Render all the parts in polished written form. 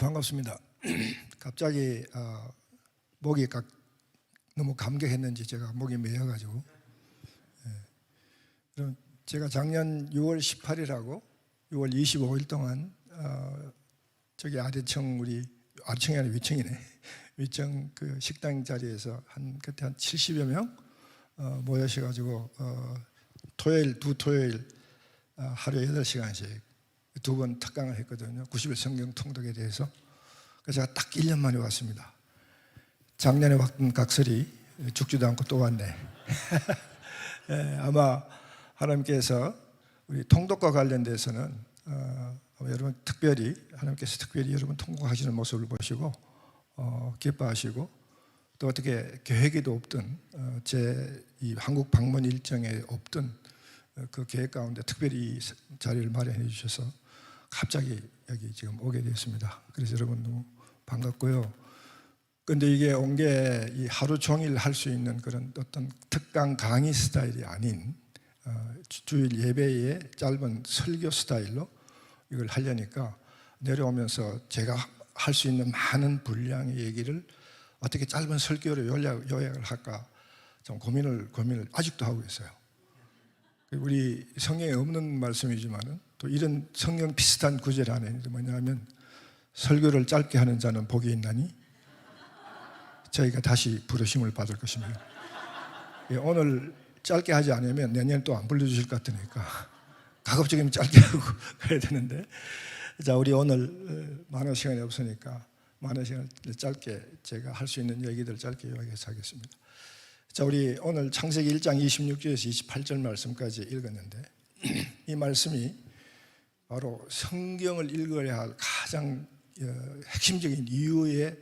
반갑습니다. 갑자기 목이 너무 감격했는지 제가 목이 메어가지고, 그럼 제가 작년 6월 18일하고 6월 25일 동안 저기 아래청, 우리 아래청이 아니라 위청이네, 위청 그 식당 자리에서 그때 한 70여 명 모여셔가지고 토요일 두 토요일 하루에 8시간씩 두 번 특강을 했거든요. 90일 성경 통독에 대해서. 그래서 제가 딱 1년 만에 왔습니다. 작년에 왔던 각설이 죽지도 않고 또 왔네. 아마 하나님께서 우리 통독과 관련돼서는 여러분 하나님께서 특별히 여러분 통독하시는 모습을 보시고 기뻐하시고, 또 어떻게 계획에도 없던 제 이 한국 방문 일정에 없던 그 계획 가운데 특별히 자리를 마련해 주셔서 갑자기 여기 지금 오게 되었습니다. 그래서 여러분 너무 반갑고요. 근데 이게 온 게 이 하루 종일 할 수 있는 그런 어떤 특강 강의 스타일이 아닌 주일 예배의 짧은 설교 스타일로 이걸 하려니까 내려오면서 제가 할 수 있는 많은 분량의 얘기를 어떻게 짧은 설교로 요약을 할까 좀 고민을 아직도 하고 있어요. 우리 성경에 없는 말씀이지만은 또 이런 성경 비슷한 구절 안에 뭐냐면, 설교를 짧게 하는 자는 복이 있나니 저희가 다시 부르심을 받을 것입니다. 오늘 짧게 하지 않으면 내년에 또 안 불러주실 것 같으니까 가급적이면 짧게 하고 가야 되는데, 자, 우리 오늘 많은 시간이 없으니까 많은 시간을 짧게 제가 할 수 있는 얘기들 짧게 요약해서 하겠습니다. 자, 우리 오늘 창세기 1장 26절에서 28절 말씀까지 읽었는데, 이 말씀이 바로 성경을 읽어야 할 가장 핵심적인 이유의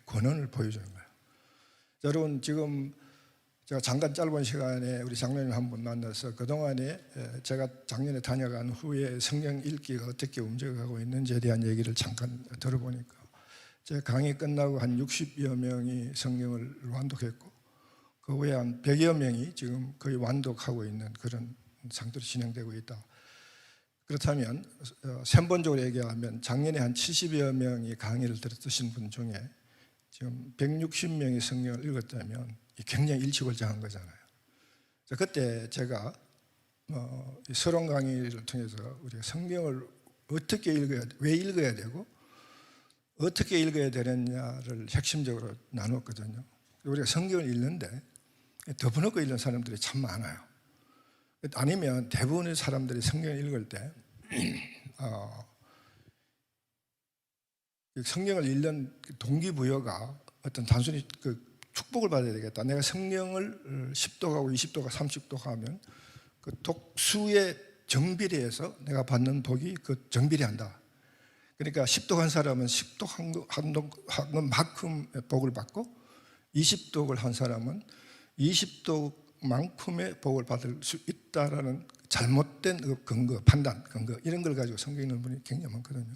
권한을 보여주는 거예요. 자, 여러분, 지금 제가 잠깐 짧은 시간에 우리 장로님 한 분 만나서 그동안에 제가 작년에 다녀간 후에 성경 읽기가 어떻게 움직여가고 있는지에 대한 얘기를 잠깐 들어보니까, 제 강의 끝나고 한 60여 명이 성경을 완독했고, 그 후에 한 100여 명이 지금 거의 완독하고 있는 그런 상태로 진행되고 있다. 그렇다면 선본적으로 얘기하면 작년에 한 70여 명이 강의를 들으신 분 중에 지금 160명이 성경을 읽었다면 굉장히 일취월장한 거잖아요. 그때 제가 서론 강의를 통해서 우리가 성경을 어떻게 읽어야 돼, 왜 읽어야 되고 어떻게 읽어야 되느냐를 핵심적으로 나눴거든요. 우리가 성경을 읽는데 덮어놓고 읽는 사람들이 참 많아요. 아니면 대부분의 사람들이 성경을 읽을 때 성경을 읽는 동기부여가 어떤 단순히 그 축복을 받아야 되겠다, 내가 성경을 10독하고 20독하고 30독 하면 그 독수의 정비례해서 내가 받는 복이 그 정비례한다. 그러니까 10독 한 사람은 10독 한 것만큼 복을 받고, 20독을 한 사람은 20독만큼의 복을 받을 수 있다라는 잘못된 근거, 판단, 근거, 이런 걸 가지고 성경 읽는 분이 굉장히 많거든요.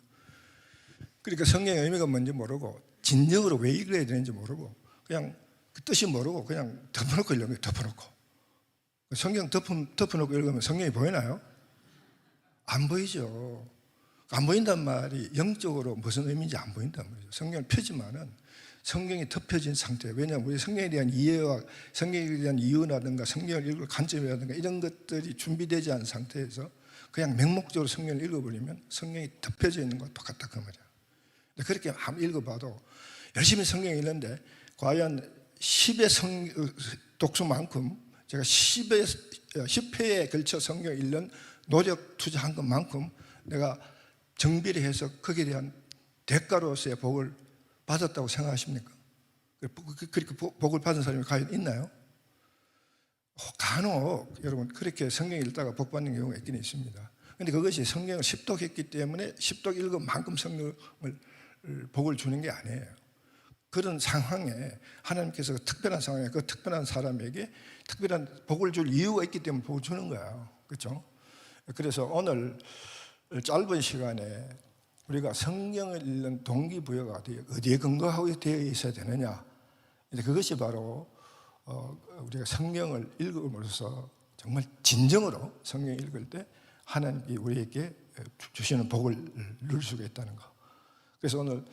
그러니까 성경의 의미가 뭔지 모르고, 진정으로 왜 읽어야 되는지 모르고, 그냥 그 뜻이 모르고 그냥 덮어놓고 읽는 거예요. 덮어놓고. 성경 덮어놓고 읽으면 성경이 보이나요? 안 보이죠. 안 보인단 말이 영적으로 무슨 의미인지 안 보인단 말이죠. 성경을 펴지만은 성경이 덮여진 상태. 왜냐하면 우리 성경에 대한 이해와 성경에 대한 이유라든가 성경을 읽을 관점이라든가 이런 것들이 준비되지 않은 상태에서 그냥 맹목적으로 성경을 읽어버리면 성경이 덮여져 있는 것과 똑같다 그 말이야. 그렇게 한번 읽어봐도 열심히 성경을 읽는데 과연 10의 독서만큼 제가 10회에 걸쳐 성경을 읽는 노력 투자한 것만큼 내가 정비를 해서 거기에 대한 대가로서의 복을 받았다고 생각하십니까? 그렇게 복을 받은 사람이 과연 있나요? 간혹 여러분 그렇게 성경 읽다가 복 받는 경우가 있긴 있습니다. 그런데 그것이 성경을 10독했기 때문에 10독 읽은 만큼 성경을 복을 주는 게 아니에요. 그런 상황에 하나님께서 특별한 상황에 그 특별한 사람에게 특별한 복을 줄 이유가 있기 때문에 복을 주는 거예요. 그렇죠? 그래서 오늘 짧은 시간에 우리가 성경을 읽는 동기부여가 어디에 근거하고 되어 있어야 되느냐, 그것이 바로 우리가 성경을 읽음으로써 정말 진정으로 성경을 읽을 때 하나님이 우리에게 주시는 복을 누릴 수가 있다는 거. 그래서 오늘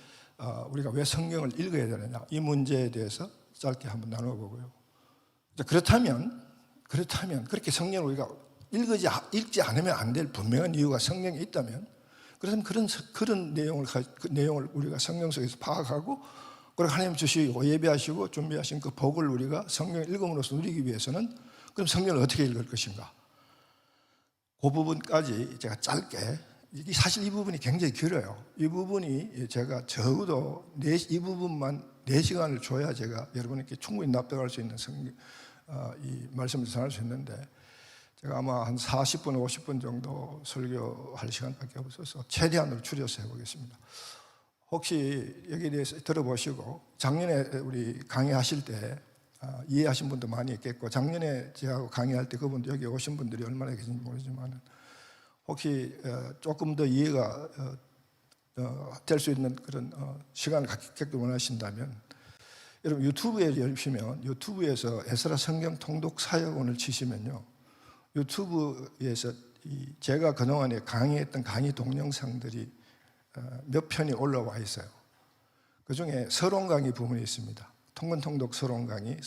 우리가 왜 성경을 읽어야 되느냐 이 문제에 대해서 짧게 한번 나눠보고요. 그렇다면 그렇게 성경을 우리가 읽지 않으면 안 될 분명한 이유가 성경에 있다면, 그렇다면 그런 내용을 우리가 성경 속에서 파악하고, 그리고 하나님 주시고 예배하시고 준비하신 그 복을 우리가 성경을 읽음으로써 누리기 위해서는 그럼 성경을 어떻게 읽을 것인가? 그 부분까지 제가 짧게, 사실 이 부분이 굉장히 길어요. 이 부분이 제가 적어도 이 부분만 4시간을 줘야 제가 여러분에게 충분히 납득할 수 있는 이 말씀을 전할 수 있는데, 제가 아마 한 40분, 50분 정도 설교할 시간밖에 없어서 최대한으로 줄여서 해보겠습니다. 혹시 여기에 대해서 들어보시고 작년에 우리 강의하실 때 이해하신 분도 많이 있겠고, 작년에 제가 강의할 때 그분도 여기 오신 분들이 얼마나 계신지 모르지만 혹시 조금 더 이해가 될 수 있는 그런 시간을 갖기 원하신다면, 여러분 유튜브에 열시면 유튜브에서 에스라 성경 통독 사역원을 치시면요, 유튜브에서 제가 그동안에 강의했던 강의 동영상들이 몇 편이 올라와 있어요. 그 중에 서론 강의 부분이 있습니다. 통근통독 서론 강의의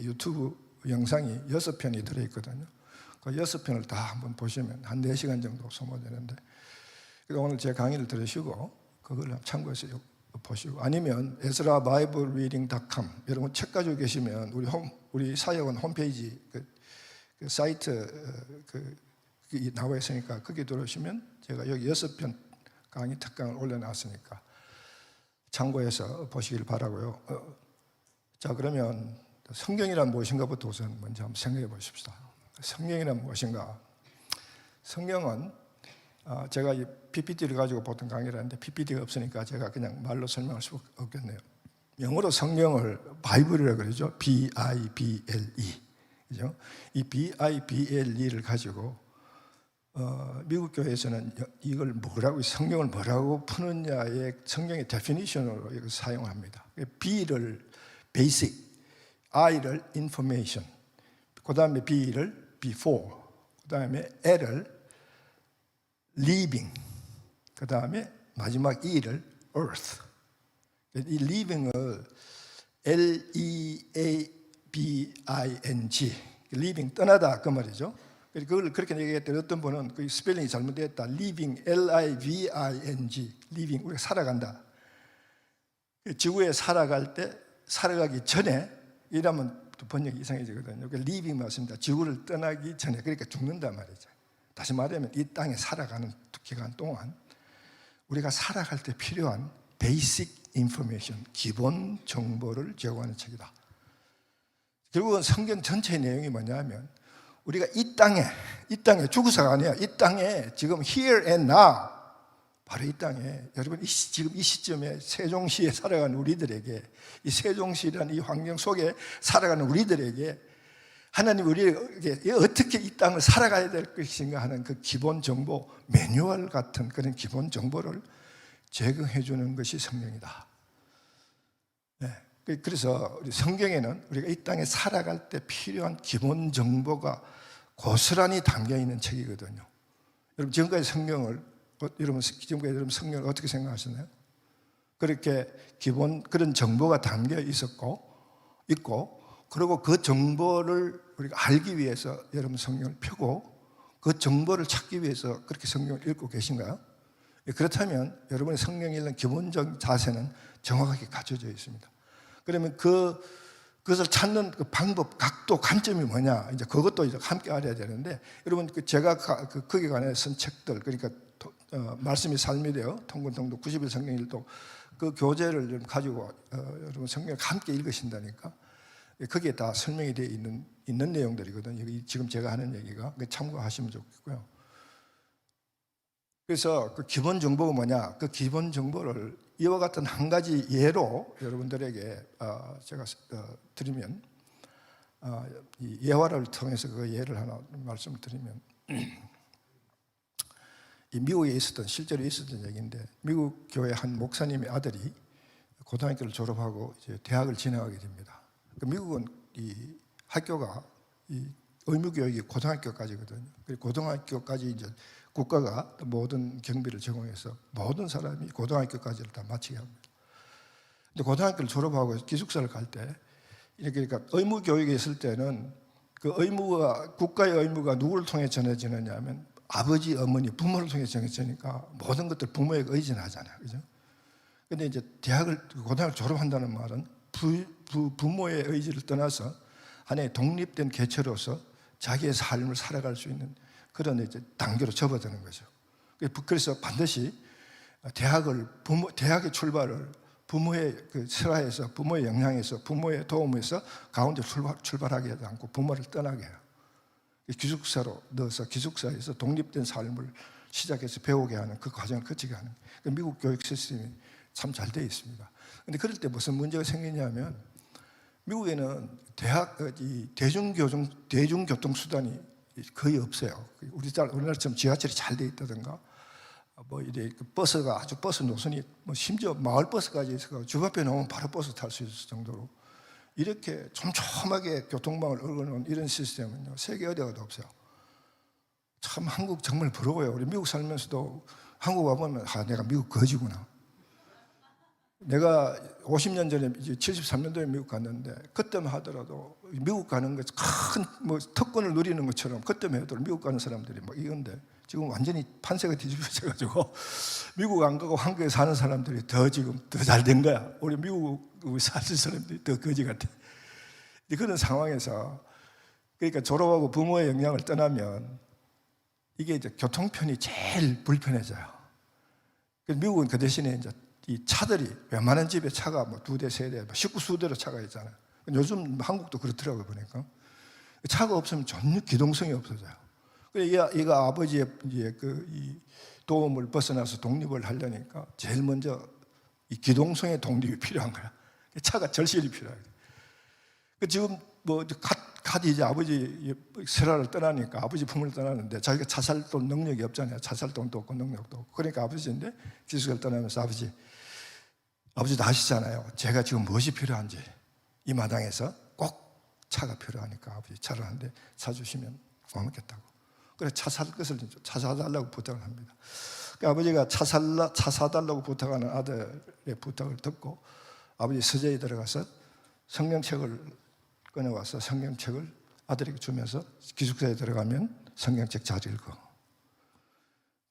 유튜브 영상이 6편이 들어있거든요. 그 6편을 다 한번 보시면 한 4시간 정도 소모되는데, 오늘 제 강의를 들으시고 그걸 참고해서 보시고, 아니면 ezraBiblereading.com, 여러분 책 가지고 계시면 우리 사역원 홈페이지 그 사이트 나와 있으니까 거기 들어오시면 제가 여기 6편 강의 특강을 올려놨으니까 참고해서 보시길 바라고요. 자, 그러면 성경이란 무엇인가부터 우선 먼저 한번 생각해 보십시다. 성경이란 무엇인가? 성경은 제가 이 PPT를 가지고 보통 강의를 하는데 PPT가 없으니까 제가 그냥 말로 설명할 수 없겠네요. 영어로 성경을 바이블이라고 그러죠. B-I-B-L-E. 그죠? 이 B-I-B-L-E를 가지고 미국 교회에서는 이걸 뭐라고, 성경을 뭐라고 푸느냐의 성경의 데피니션으로 이걸 사용합니다. B를 basic, I를 information, 그 다음에 B를 before, 그 다음에 L을 living, 그 다음에 마지막 E를 earth. 이 living을 L-E-A-B-I-N-G, living 떠나다 그 말이죠. 그걸 그렇게 얘기할 때 어떤 분은 그 스펠링이 잘못됐다, living, L-I-V-I-N-G, living, 우리가 살아간다. 지구에 살아가기 전에 이러면 또 번역이 이상해지거든요. living 맞습니다. 지구를 떠나기 전에, 그러니까 죽는단 말이죠. 다시 말하면 이 땅에 살아가는 기간 동안 우리가 살아갈 때 필요한 basic information, 기본 정보를 제공하는 책이다. 결국은 성경 전체의 내용이 뭐냐면, 우리가 이 땅에 죽어서가 아니야. 이 땅에 지금 here and now, 바로 이 땅에 여러분 지금 이 시점에 세종시에 살아가는 우리들에게, 이 세종시라는 이 환경 속에 살아가는 우리들에게 하나님 우리에게 어떻게 이 땅을 살아가야 될 것인가 하는 그 기본 정보, 매뉴얼 같은 그런 기본 정보를 제공해 주는 것이 성경이다. 네. 그래서 우리 성경에는 우리가 이 땅에 살아갈 때 필요한 기본 정보가 고스란히 담겨 있는 책이거든요. 여러분 지금까지 성경을 어떻게 생각하시나요? 그렇게 기본 그런 정보가 담겨 있고, 그리고 그 정보를 우리가 알기 위해서 여러분 성경을 펴고 그 정보를 찾기 위해서 그렇게 성경을 읽고 계신가요? 그렇다면 여러분의 성경 읽는 기본적 자세는 정확하게 갖춰져 있습니다. 그러면 그것을 찾는 그 방법, 각도, 관점이 뭐냐, 이제 그것도 이제 함께 알아야 되는데, 여러분 제가 거기에 관해 쓴 책들, 그러니까 말씀이 삶이 되어 통근통독 90일 성경일독, 그 교재를 좀 가지고 여러분 성경을 함께 읽으신다니까, 거기에 다 설명이 되어 있는 내용들이거든요. 지금 제가 하는 얘기가 참고하시면 좋겠고요. 그래서 그 기본 정보가 뭐냐, 그 기본 정보를 이와 같은 한 가지 예로 여러분들에게 제가 드리면, 이 예화를 통해서 그 예를 하나 말씀드리면, 이 미국에 실제로 있었던 얘기인데, 미국 교회 한 목사님의 아들이 고등학교를 졸업하고 이제 대학을 진학하게 됩니다. 미국은 이 학교가 이 의무교육이 고등학교까지거든요. 그리고 고등학교까지 이제 국가가 모든 경비를 제공해서 모든 사람이 고등학교까지를 다 마치게 합니다. 근데 고등학교를 졸업하고 기숙사를 갈 때 이렇게 그러니까 의무 교육에 있을 때는 그 의무가 국가의 의무가 누구를 통해 전해지느냐 하면 아버지, 어머니, 부모를 통해 전해지니까 모든 것들 부모에게 의존하잖아요. 그죠? 근데 이제 고등학을 졸업한다는 말은 부모의 의지를 떠나서 하나의 독립된 개체로서 자기의 삶을 살아갈 수 있는 그런 이제 단계로 접어드는 거죠. 그래서 반드시 대학의 출발을 부모의 그 설화에서, 부모의 영향에서, 부모의 도움에서 가운데 출발하게 하지 않고 부모를 떠나게 해요. 기숙사로 넣어서 기숙사에서 독립된 삶을 시작해서 배우게 하는 그 과정을 거치게 하는 미국 교육 시스템이 참 잘 되어 있습니다. 그런데 그럴 때 무슨 문제가 생기냐면 미국에는 이 대중교통 수단이 거의 없어요. 우리나라처럼 지하철이 잘 되어 있다든가 뭐 이래 버스가 아주 버스 노선이 뭐 심지어 마을 버스까지 있어서 집 앞에 나오면 바로 버스 탈 수 있을 정도로 이렇게 촘촘하게 교통망을 얽어놓은 이런 시스템은요 세계 어디 가도 없어요. 참 한국 정말 부러워요. 우리 미국 살면서도 한국 와보면 내가 미국 거지구나. 내가 50년 전에 이제 73년도에 미국 갔는데 그때만 하더라도 미국 가는 것 큰 뭐 특권을 누리는 것처럼 그때만 해도 미국 가는 사람들이 막 이건데 지금 완전히 판세가 뒤집어져가지고 미국 안 가고 한국에 사는 사람들이 더 지금 더 잘 된 거야. 우리 미국 사는 사람들이 더 거지 같아. 그런 상황에서 그러니까 졸업하고 부모의 영향을 떠나면 이게 이제 교통편이 제일 불편해져요. 미국은 그 대신에 이제 이 차들이 웬만한 집에 차가 뭐 2대, 3대, 19수대로 차가 있잖아요. 요즘 한국도 그렇더라고요, 보니까. 차가 없으면 전혀 기동성이 없어져요. 얘가 아버지의 이제 이 도움을 벗어나서 독립을 하려니까 제일 먼저 이 기동성의 독립이 필요한 거야. 차가 절실히 필요해요. 지금 뭐 이제 아버지 세라를 떠나니까 아버지 품을 떠나는데 자기가 차 살 돈 능력이 없잖아요. 차 살 돈도 없고 능력도 없고. 그러니까 아버지인데 기숙사를 떠나면서 아버지도 아시잖아요. 제가 지금 무엇이 필요한지 이 마당에서 꼭 차가 필요하니까 아버지 차를 하는데 사주시면 고맙겠다고. 그래서 차 사달라고 부탁을 합니다. 그러니까 아버지가 차 사달라고 부탁하는 아들의 부탁을 듣고 아버지 서재에 들어가서 성경책을 꺼내와서 성경책을 아들에게 주면서 기숙사에 들어가면 성경책 자주 읽어.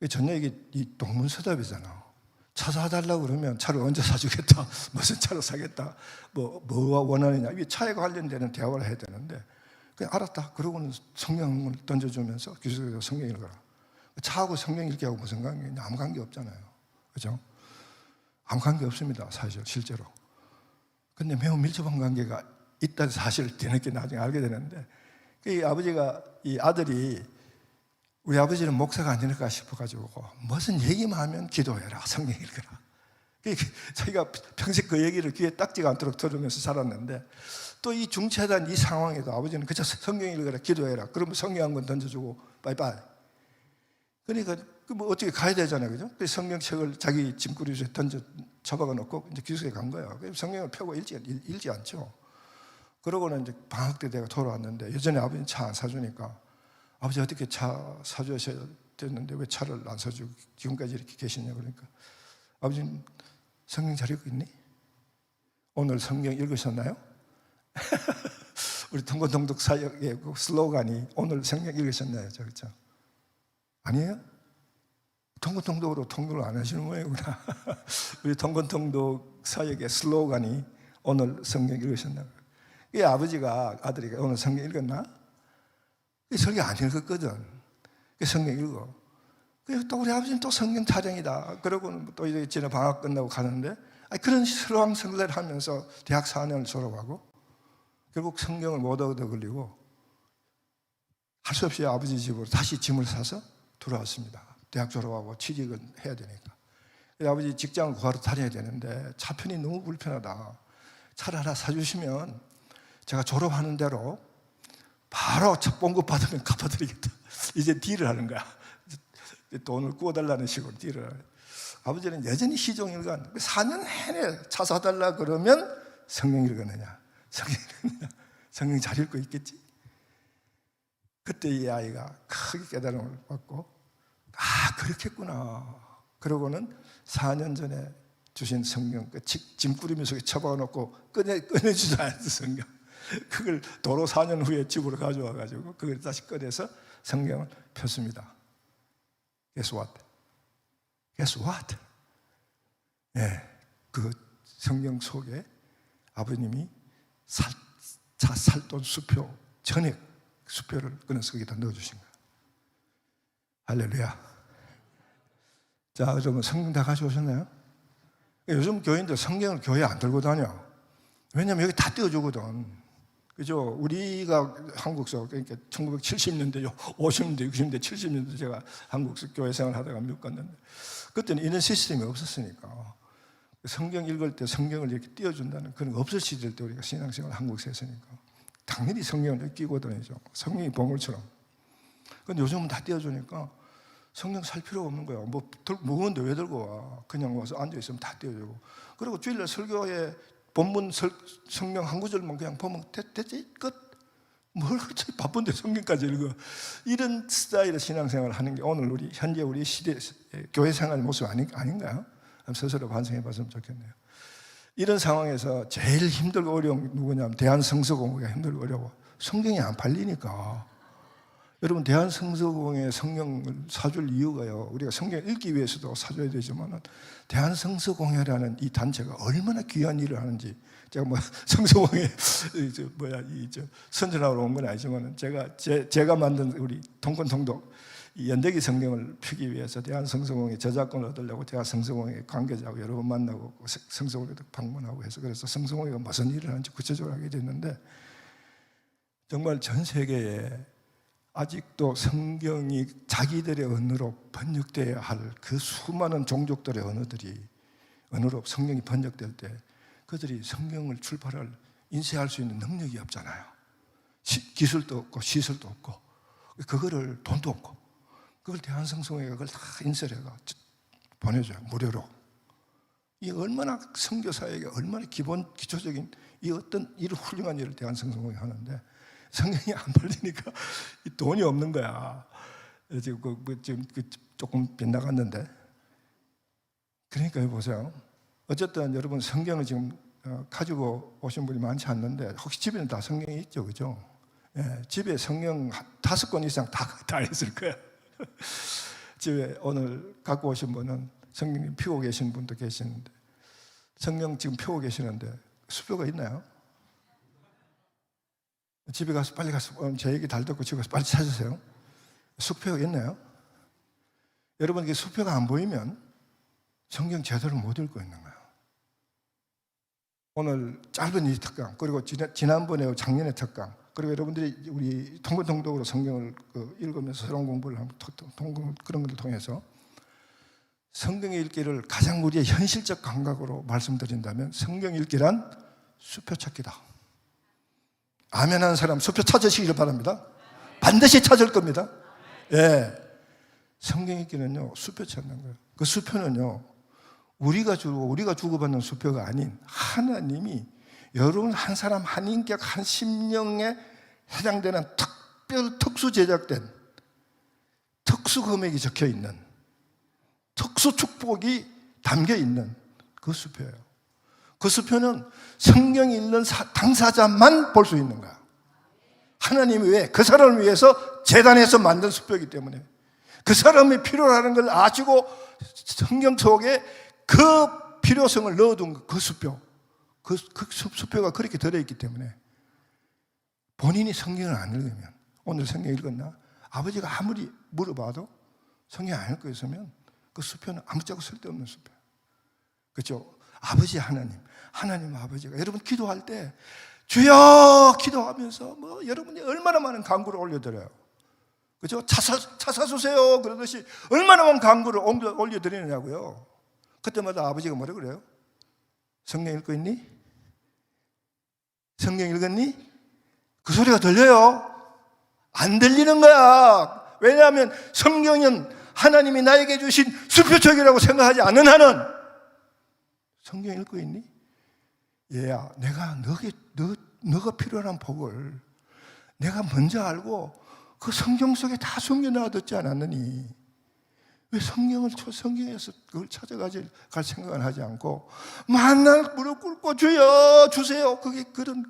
전혀 이게 이 동문서답이잖아. 차 사달라고 그러면 차를 언제 사주겠다, 무슨 차를 사겠다, 뭐가 원하느냐, 이게 차에 관련되는 대화를 해야 되는데 그냥 알았다. 그러고는 성경을 던져주면서 기숙사에서 성경 읽어라. 차하고 성경 읽기하고 무슨 관계냐? 아무 관계 없잖아요. 그죠? 아무 관계 없습니다. 사실 실제로. 근데 매우 밀접한 관계가 있다는 사실을 뒤늦게 나중에 알게 되는데 이 아버지가 이 아들이 우리 아버지는 목사가 아닐까 싶어가지고 무슨 얘기만 하면 기도해라, 성경 읽어라. 자기가 평생 그 얘기를 귀에 딱지가 않도록 들으면서 살았는데 또 이 중차단 이 상황에도 아버지는 그저 성경 읽어라, 기도해라. 그러면 성경 한 권 던져주고 바이바이. 그러니까 뭐 어떻게 가야 되잖아요, 그죠? 그래서 성경책을 자기 짐꾸리에 접어가 놓고 이제 기숙사에 간 거예요. 성경을 펴고 읽지 않죠. 그러고는 이제 방학 때 내가 돌아왔는데 여전히 아버지는 차 안 사주니까 아버지 어떻게 차 사주셔야 됐는데 왜 차를 안 사주고 지금까지 이렇게 계시냐 그러니까 아버지는 성경 잘 읽고 있니? 오늘 성경 읽으셨나요? 우리 통건통독 사역의 그 슬로건이 오늘 성경 읽으셨나요? 그렇죠? 아니에요? 통건통독으로 통독을 안 하시는 모양이구나. 우리 통건통독 사역의 슬로건이 오늘 성경 읽으셨나요? 이 아버지가 아들이 오늘 성경 읽었나? 성경 안 읽었거든. 성경 읽어. 또 우리 아버지는 또 성경 타령이다. 그러고는 또 이제 지난 방학 끝나고 가는데 그런 설왕설래를 하면서 대학 4년을 졸업하고 결국 성경을 못 얻어 걸리고 할 수 없이 아버지 집으로 다시 짐을 사서 돌아왔습니다. 대학 졸업하고 취직을 해야 되니까. 아버지 직장을 구하러 다녀야 되는데 차편이 너무 불편하다. 차를 하나 사주시면 제가 졸업하는 대로 바로 첫 봉급 받으면 갚아드리겠다. 이제 딜을 하는 거야. 돈을 구워달라는 식으로 딜을 하는 거야. 아버지는 여전히 시종일관 4년 내내 차 사달라 그러면 성경 읽었느냐, 성경 잘 읽고 있겠지. 그때 이 아이가 크게 깨달음을 받고 그렇겠구나. 그러고는 4년 전에 주신 성경, 그 짐꾸러미 속에 처박아 놓고 꺼내주지 않았어, 성경. 그걸 도로 4년 후에 집으로 가져와 가지고 그걸 다시 꺼내서 성경을 폈습니다. Guess what? Guess what? 예, 그 성경 속에 아버님이 살돈 수표, 전액 수표를 꺼내서 거기다 넣어주신 거예요. 할렐루야. 자, 여러분 성경 다 가져오셨나요? 요즘 교인들 성경을 교회에 안 들고 다녀. 왜냐면 여기 다 띄워주거든. 그죠? 우리가 한국서, 그러니까 1970년대, 50년대, 60년대, 70년대 제가 한국서 교회 생활 하다가 미국 갔는데, 그때는 이런 시스템이 없었으니까. 성경 읽을 때 성경을 이렇게 띄워준다는 그런 거 없을 시절 때 우리가 신앙생활 한국에서 했으니까. 당연히 성경을 끼고 다니죠. 성경이 보물처럼. 근데 요즘은 다 띄워주니까 성경 살 필요가 없는 거야. 뭐 무거운데 왜 들고 와? 그냥 와서 앉아있으면 다 띄워주고. 그리고 주일날 설교에 본문 성경 한 구절만 그냥 보면 됐지? 끝. 뭘 그렇게 바쁜데 성경까지 읽어. 이런 스타일의 신앙생활을 하는 게 오늘 현재 우리 시대 교회 생활의 모습 아닌가요? 스스로 반성해 봤으면 좋겠네요. 이런 상황에서 제일 힘들고 어려운 게 누구냐면 대한성서공회가 힘들고 어려워. 성경이 안 팔리니까. 여러분, 대한성서공회 성경을 사줄 이유가요, 우리가 성경을 읽기 위해서도 사줘야 되지만 대한성서공회라는 이 단체가 얼마나 귀한 일을 하는지, 제가 뭐 성서공회 선전하러 온 건 아니지만 제가 만든 우리 통권통독 연대기 성경을 펴기 위해서 대한성서공회 저작권을 얻으려고 대한성서공회 관계자하고 여러 번 만나고 성서공회도 방문하고 해서, 그래서 성서공회가 무슨 일을 하는지 구체적으로 하게 됐는데, 정말 전 세계에 아직도 성경이 자기들의 언어로 번역되어야 할 그 수많은 종족들의 언어로 성경이 번역될 때 그들이 성경을 출판할, 인쇄할 수 있는 능력이 없잖아요. 기술도 없고 시설도 없고, 그거를 돈도 없고, 그걸 대한성서공회가 그걸 다 인쇄를 해가 보내줘요, 무료로. 이 얼마나 선교사에게 얼마나 기초적인 이런 훌륭한 일을 대한성서공회가 하는데, 성경이 안 팔리니까 돈이 없는 거야. 지금 조금 빗나갔는데. 그러니까 보세요. 어쨌든 여러분 성경을 지금 가지고 오신 분이 많지 않는데, 혹시 집에는 다 성경이 있죠, 그죠? 예, 집에 성경 5권 이상 다 있을 거야. 집에 오늘 갖고 오신 분은 성경 펴고 계신 분도 계시는데, 성경 지금 펴고 계시는데 수표가 있나요? 집에 가서 빨리 가서 제 얘기 잘 듣고 집에 가서 빨리 찾으세요. 수표가 있나요? 여러분, 이게 수표가 안 보이면 성경 제대로 못 읽고 있는 거예요. 오늘 짧은 이 특강, 그리고 지난번에 작년에 특강, 그리고 여러분들이 우리 통독으로 성경을 읽으면서 새로운 공부를 하면 그런 것을 통해서 성경 읽기를 가장 우리의 현실적 감각으로 말씀드린다면, 성경 읽기란 수표 찾기다. 아멘 하는 사람 수표 찾으시기를 바랍니다. 반드시 찾을 겁니다. 예, 성경 읽기는요 수표 찾는 거예요. 그 수표는요 우리가 주고받는 수표가 아닌 하나님이 여러분 한 사람 한 인격 한 심령에 해당되는 특수 제작된 특수 금액이 적혀 있는 특수 축복이 담겨 있는 그 수표예요. 그 수표는 성경 읽는 당사자만 볼 수 있는 거야. 하나님이 왜? 그 사람을 위해서 재단에서 만든 수표이기 때문에 그 사람이 필요로 하는 걸 아시고 성경 속에 그 필요성을 넣어둔 그 수표, 그 수표가 그렇게 들어있기 때문에 본인이 성경을 안 읽으면, 오늘 성경 읽었나? 아버지가 아무리 물어봐도 성경 안 읽고 있으면 그 수표는 아무짝도 쓸데없는 수표. 그렇죠? 아버지 하나님 아버지가 여러분 기도할 때 주여 기도하면서 여러분이 얼마나 많은 간구를 올려드려요. 그죠? 차 사주세요 그러듯이 얼마나 많은 간구를 올려드리느냐고요. 그때마다 아버지가 뭐라 그래요? 성경 읽고 있니? 성경 읽었니? 그 소리가 들려요? 안 들리는 거야. 왜냐하면 성경은 하나님이 나에게 주신 수표책이라고 생각하지 않는 한은 성경 읽고 있니? 얘야, 내가 너가 필요한 복을 내가 먼저 알고 그 성경 속에 다 숨겨놔뒀지 않았느니 왜 성경에서 그걸 갈 생각은 하지 않고 만날 무릎 꿇고 주여 주세요. 그게 그런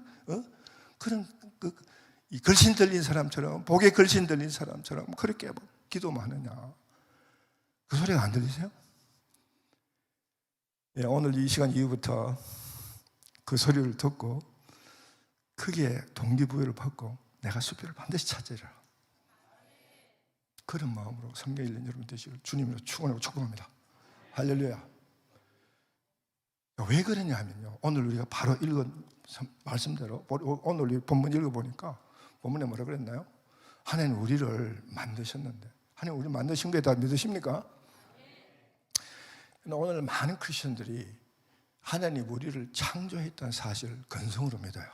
이 걸신 들린 사람처럼, 복에 걸신 들린 사람처럼 그렇게 기도만 하느냐. 그 소리가 안 들리세요? 예, 오늘 이 시간 이후부터 그 소리를 듣고 크게 동기부여를 받고 내가 수표를 반드시 찾으리라. 그런 마음으로 성경 읽는 여러분 되시길 주님으로 축원하고 축복합니다. 할렐루야. 왜 그러냐 하면요, 오늘 우리가 바로 읽은 말씀대로 오늘 우리 본문 읽어보니까 본문에 뭐라 그랬나요? 하나님 우리를 만드셨는데, 하나님 우리를 만드신 거에 다 믿으십니까? 오늘 많은 크리스천들이 하나님 우리를 창조했다는 사실을 근성으로 믿어요.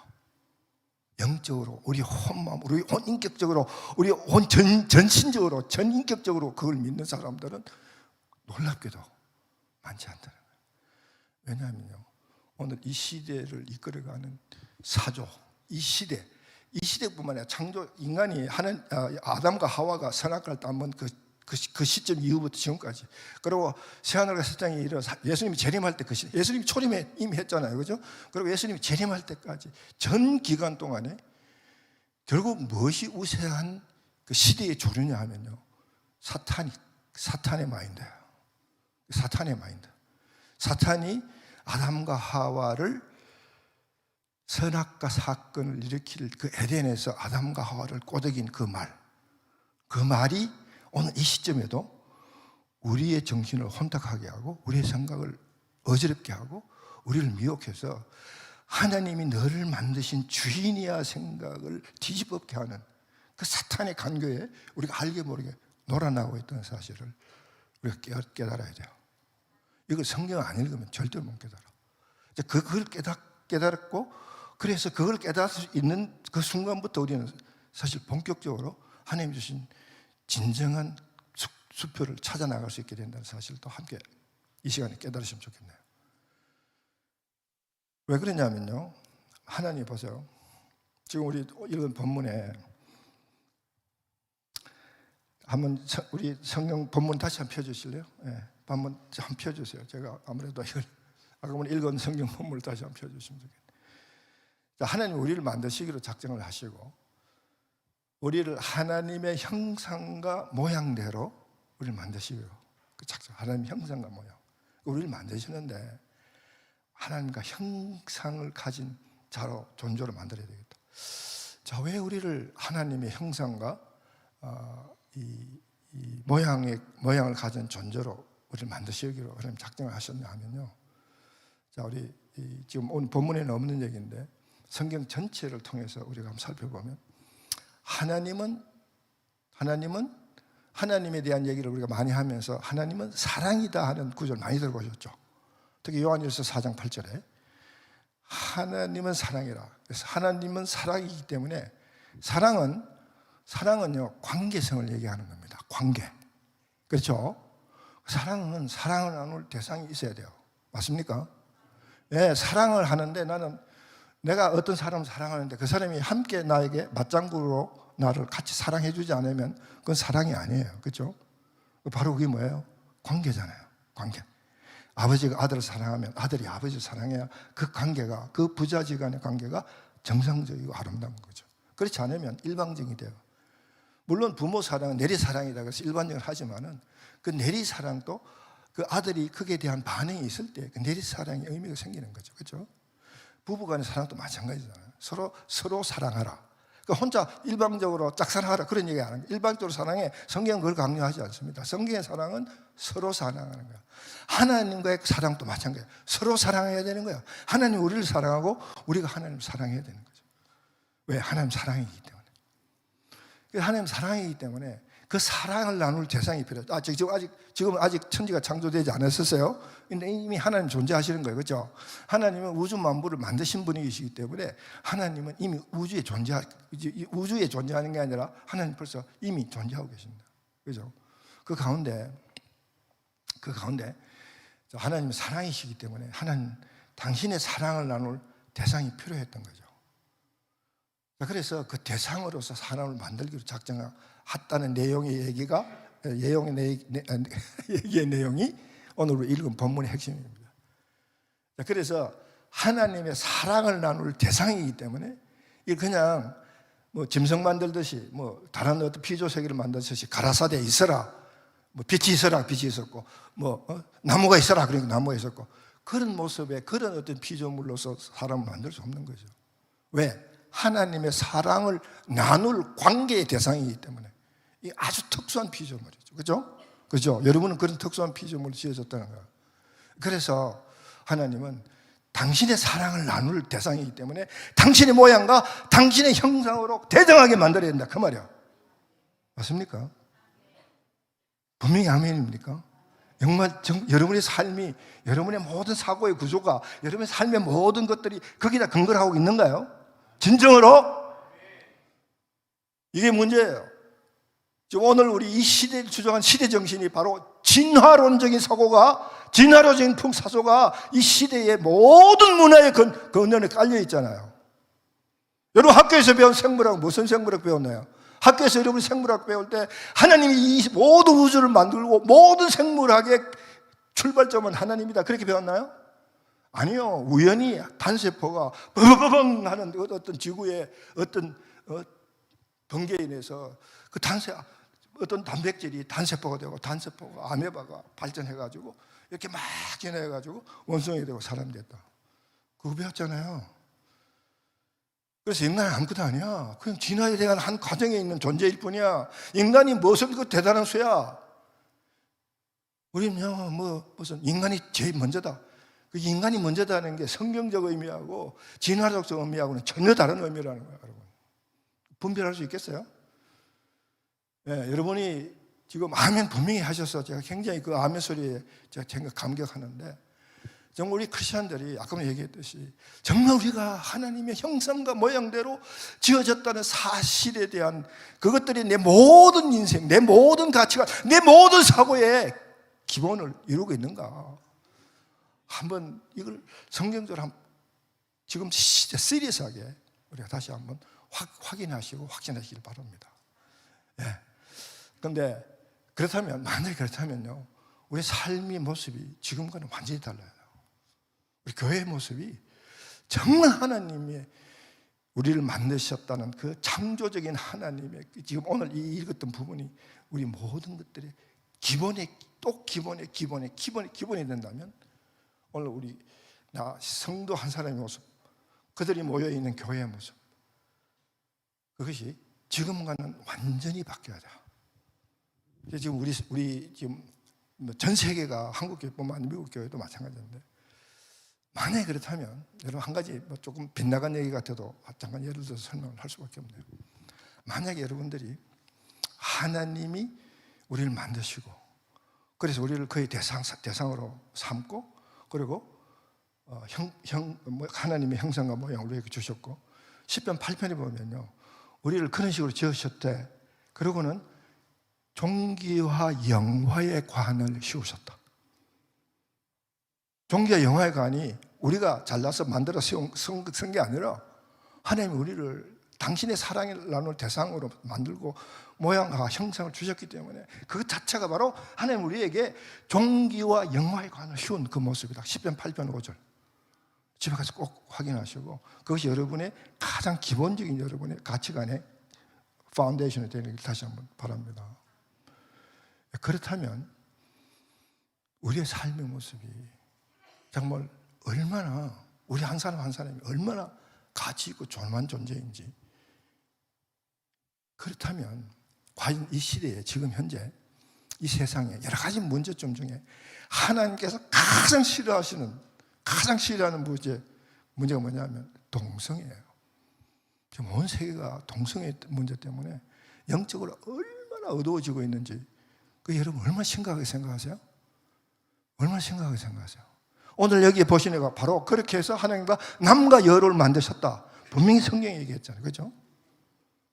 영적으로, 우리 혼마음, 우리 온 인격적으로, 우리 온 전신적으로, 전인격적으로 그걸 믿는 사람들은 놀랍게도 많지 않다는 거예요. 왜냐하면요, 오늘 이 시대를 이끌어가는 사조, 이 시대뿐만 아니라 창조, 인간이 아담과 하와가 선악과를 따먹은 그 시점 이후부터 지금까지, 그리고 새하늘과 새 땅이 이르러 예수님이 재림할 때 예수님이 초림에 이미 했잖아요, 그죠? 그리고 예수님이 재림할 때까지 전 기간 동안에 결국 무엇이 우세한 그 시대의 조류냐 하면요, 사탄의 마인드예요. 사탄의 마인드. 사탄이 아담과 하와를, 선악과 사건을 일으킬 그 에덴에서 아담과 하와를 꼬드긴 그 말이 오늘 이 시점에도 우리의 정신을 혼탁하게 하고 우리의 생각을 어지럽게 하고 우리를 미혹해서 하나님이 너를 만드신 주인이야 생각을 뒤집어게 하는 그 사탄의 간교에 우리가 알게 모르게 놀아나고 있다는 사실을 우리가 깨달아야 돼요. 이걸 성경 안 읽으면 절대로 못 깨달아. 그걸 깨달았고, 그래서 그걸 깨달을 수 있는 그 순간부터 우리는 사실 본격적으로 하나님 주신 진정한 수표를 찾아 나갈 수 있게 된다는 사실도 함께 이 시간에 깨달으시면 좋겠네요. 왜 그러냐면요, 하나님 보세요. 지금 우리 읽은 본문에 한번 우리 성경 본문 다시 한번 펴주실래요? 네, 한번 펴주세요. 제가 아무래도 이걸 아까 읽은 성경 본문을 다시 한번 펴주시면 좋겠네요. 하나님 우리를 만드시기로 작정을 하시고 우리를 하나님의 형상과 모양대로 우리를 만드시기로 그 작정, 하나님의 형상과 모양, 우리를 만드시는데 하나님과 형상을 가진 자로, 존재로 만들어야 되겠다. 자, 왜 우리를 하나님의 형상과 이 모양을 가진 존재로 우리를 만드시기로 하나님 작정을 하셨냐 하면요, 자, 우리 지금 오늘 본문에는 없는 얘기인데 성경 전체를 통해서 우리가 한번 살펴보면 하나님은 하나님에 대한 얘기를 우리가 많이 하면서 하나님은 사랑이다 하는 구절 많이 들어보셨죠? 특히 요한일서 4장 8절에 하나님은 사랑이라. 그래서 하나님은 사랑이기 때문에 사랑은요, 관계성을 얘기하는 겁니다. 관계. 그렇죠? 사랑은 사랑을 나눌 대상이 있어야 돼요. 맞습니까? 네, 사랑을 하는데 내가 어떤 사람을 사랑하는데 그 사람이 함께 나에게 맞장구로 나를 같이 사랑해 주지 않으면 그건 사랑이 아니에요. 그렇죠? 바로 그게 뭐예요? 관계잖아요. 관계. 아버지가 아들을 사랑하면 아들이 아버지를 사랑해야 그 관계가, 그 부자지간의 관계가 정상적이고 아름다운 거죠. 그렇지 않으면 일방적이 돼요. 물론 부모 사랑은 내리사랑이다 그래서 일반적으로 하지만은 그 내리사랑도 그 아들이 그에 대한 반응이 있을 때 그 내리사랑의 의미가 생기는 거죠. 그렇죠? 부부간의 사랑도 마찬가지잖아요. 서로 사랑하라. 그러니까 혼자 일방적으로 짝사랑하라 그런 얘기 안 합니다. 일반적으로 사랑해, 성경은 그걸 강요하지 않습니다. 성경의 사랑은 서로 사랑하는 거야. 하나님과의 사랑도 마찬가지예요. 서로 사랑해야 되는 거야. 하나님 우리를 사랑하고 우리가 하나님을 사랑해야 되는 거죠. 왜? 하나님 사랑이기 때문에. 하나님 사랑이기 때문에 그 사랑을 나눌 대상이 필요해요. 지금 아직 천지가 창조되지 않았었어요. 근데 이미 하나님 존재하시는 거예요. 그렇죠? 하나님은 우주 만물을 만드신 분이시기 때문에 하나님은 이미 우주에 존재하는 게 아니라 하나님 벌써 이미 존재하고 계십니다. 그렇죠? 그 가운데 하나님은 사랑이시기 때문에 하나님 당신의 사랑을 나눌 대상이 필요했던 거죠. 그래서 그 대상으로서 사람을 만들기로 작정했다는 내용의 얘기가 얘기의 내용이 오늘 우리 읽은 본문의 핵심입니다. 그래서 하나님의 사랑을 나눌 대상이기 때문에 이 그냥 뭐 짐승 만들듯이 뭐 다른 어떤 피조 세계를 만들듯이 가라사대에 있어라, 뭐 빛이 있어라 빛이 있었고 뭐 나무가 있어라 그러니까 나무가 있었고 그런 모습에 그런 어떤 피조물로서 사람을 만들 수 없는 거죠. 왜? 하나님의 사랑을 나눌 관계의 대상이기 때문에 이 아주 특수한 피조물이죠. 그죠? 그죠? 여러분은 그런 특수한 피조물을 지어졌다는 거예요. 그래서 하나님은 당신의 사랑을 나눌 대상이기 때문에 당신의 모양과 당신의 형상으로 대등하게 만들어야 된다 그 말이야. 맞습니까? 분명히 아멘입니까? 정말 여러분의 삶이, 여러분의 모든 사고의 구조가, 여러분의 삶의 모든 것들이 거기다 근거를 하고 있는가요? 진정으로? 이게 문제예요. 지금 오늘 우리 이 시대를 주장한 시대 정신이 바로 진화론적인 사고가, 진화론적인 풍사소가 이 시대의 모든 문화의 근원에 깔려 있잖아요. 여러분 학교에서 배운 생물학 무슨 생물학 배웠나요? 학교에서 여러분이 생물학 배울 때 하나님이 이 모든 우주를 만들고 모든 생물학의 출발점은 하나님이다 그렇게 배웠나요? 아니요. 우연히 단세포가 버벅버벅 하는 어떤 지구의 어떤 번개에 인해서 그 어떤 단백질이 단세포가 되고 단세포가 아메바가 발전해가지고 이렇게 막 gen해가지고 원숭이 되고 사람이 됐다. 그거 배웠잖아요. 그래서 인간은 아무것도 아니야. 그냥 진화에 대한 한 과정에 있는 존재일 뿐이야. 인간이 무슨 그 대단한 수야. 우리는요, 무슨 인간이 제일 먼저다. 그 인간이 먼저다는 게 성경적 의미하고 진화적 의미하고는 전혀 다른 의미라는 거예요, 여러분. 분별할 수 있겠어요? 네, 여러분이 지금 아멘 분명히 하셔서 제가 굉장히 그 아멘 소리에 제가 감격하는데 정말 우리 크리스천들이 아까 얘기했듯이 정말 우리가 하나님의 형상과 모양대로 지어졌다는 사실에 대한 그것들이 내 모든 인생, 내 모든 가치관, 내 모든 사고의 기본을 이루고 있는가 한번 이걸 성경적으로 지금 시리어스하게 우리가 다시 한번 확인하시고 확신하시길 바랍니다. 예. 그런데 그렇다면 만약에 그렇다면요 우리 삶의 모습이 지금과는 완전히 달라요. 우리 교회의 모습이 정말 하나님의 우리를 만드셨다는 그 창조적인 하나님의 지금 오늘 이 읽었던 부분이 우리 모든 것들의 기본이 된다면 오늘 우리 성도 한 사람의 모습, 그들이 모여있는 교회의 모습, 그것이 지금과는 완전히 바뀌어야 돼. 지금 우리 지금 전 세계가 한국 교회뿐만 아니라 미국 교회도 마찬가지인데 만약에 그렇다면 여러분 한 가지 조금 빗나간 얘기 같아도 잠깐 예를 들어서 설명을 할 수밖에 없네요. 만약에 여러분들이 하나님이 우리를 만드시고 그래서 우리를 그의 대상으로 삼고 그리고 하나님의 형상과 모양을 우리에게 주셨고 시편 8편에 보면요 우리를 그런 식으로 지으셨대. 그리고는 종기와 영화의 관을 씌우셨다. 종기와 영화의 관이 우리가 잘나서 만들어 쓴 게 아니라 하나님이 우리를 당신의 사랑을 나눌 대상으로 만들고 모양과 형상을 주셨기 때문에 그 자체가 바로 하나님 우리에게 종기와 영화의 관을 씌운 그 모습이다. 시편 8편 5절 집에 가서 꼭 확인하시고 그것이 여러분의 가장 기본적인 여러분의 가치관의 파운데이션이 되는 길 다시 한번 바랍니다. 그렇다면 우리의 삶의 모습이 정말 얼마나 우리 한 사람 한 사람이 얼마나 가치 있고 존귀한 존재인지 그렇다면 과연 이 시대에 지금 현재 이 세상에 여러 가지 문제점 중에 하나님께서 가장 싫어하는 문제가 뭐냐면 동성애예요. 지금 온 세계가 동성애 문제 때문에 영적으로 얼마나 어두워지고 있는지 그 여러분 얼마나 심각하게 생각하세요? 얼마나 심각하게 생각하세요? 오늘 여기 보시는 거 바로 그렇게 해서 하나님과 남과 여를 만드셨다. 분명히 성경에 얘기했잖아요. 그렇죠?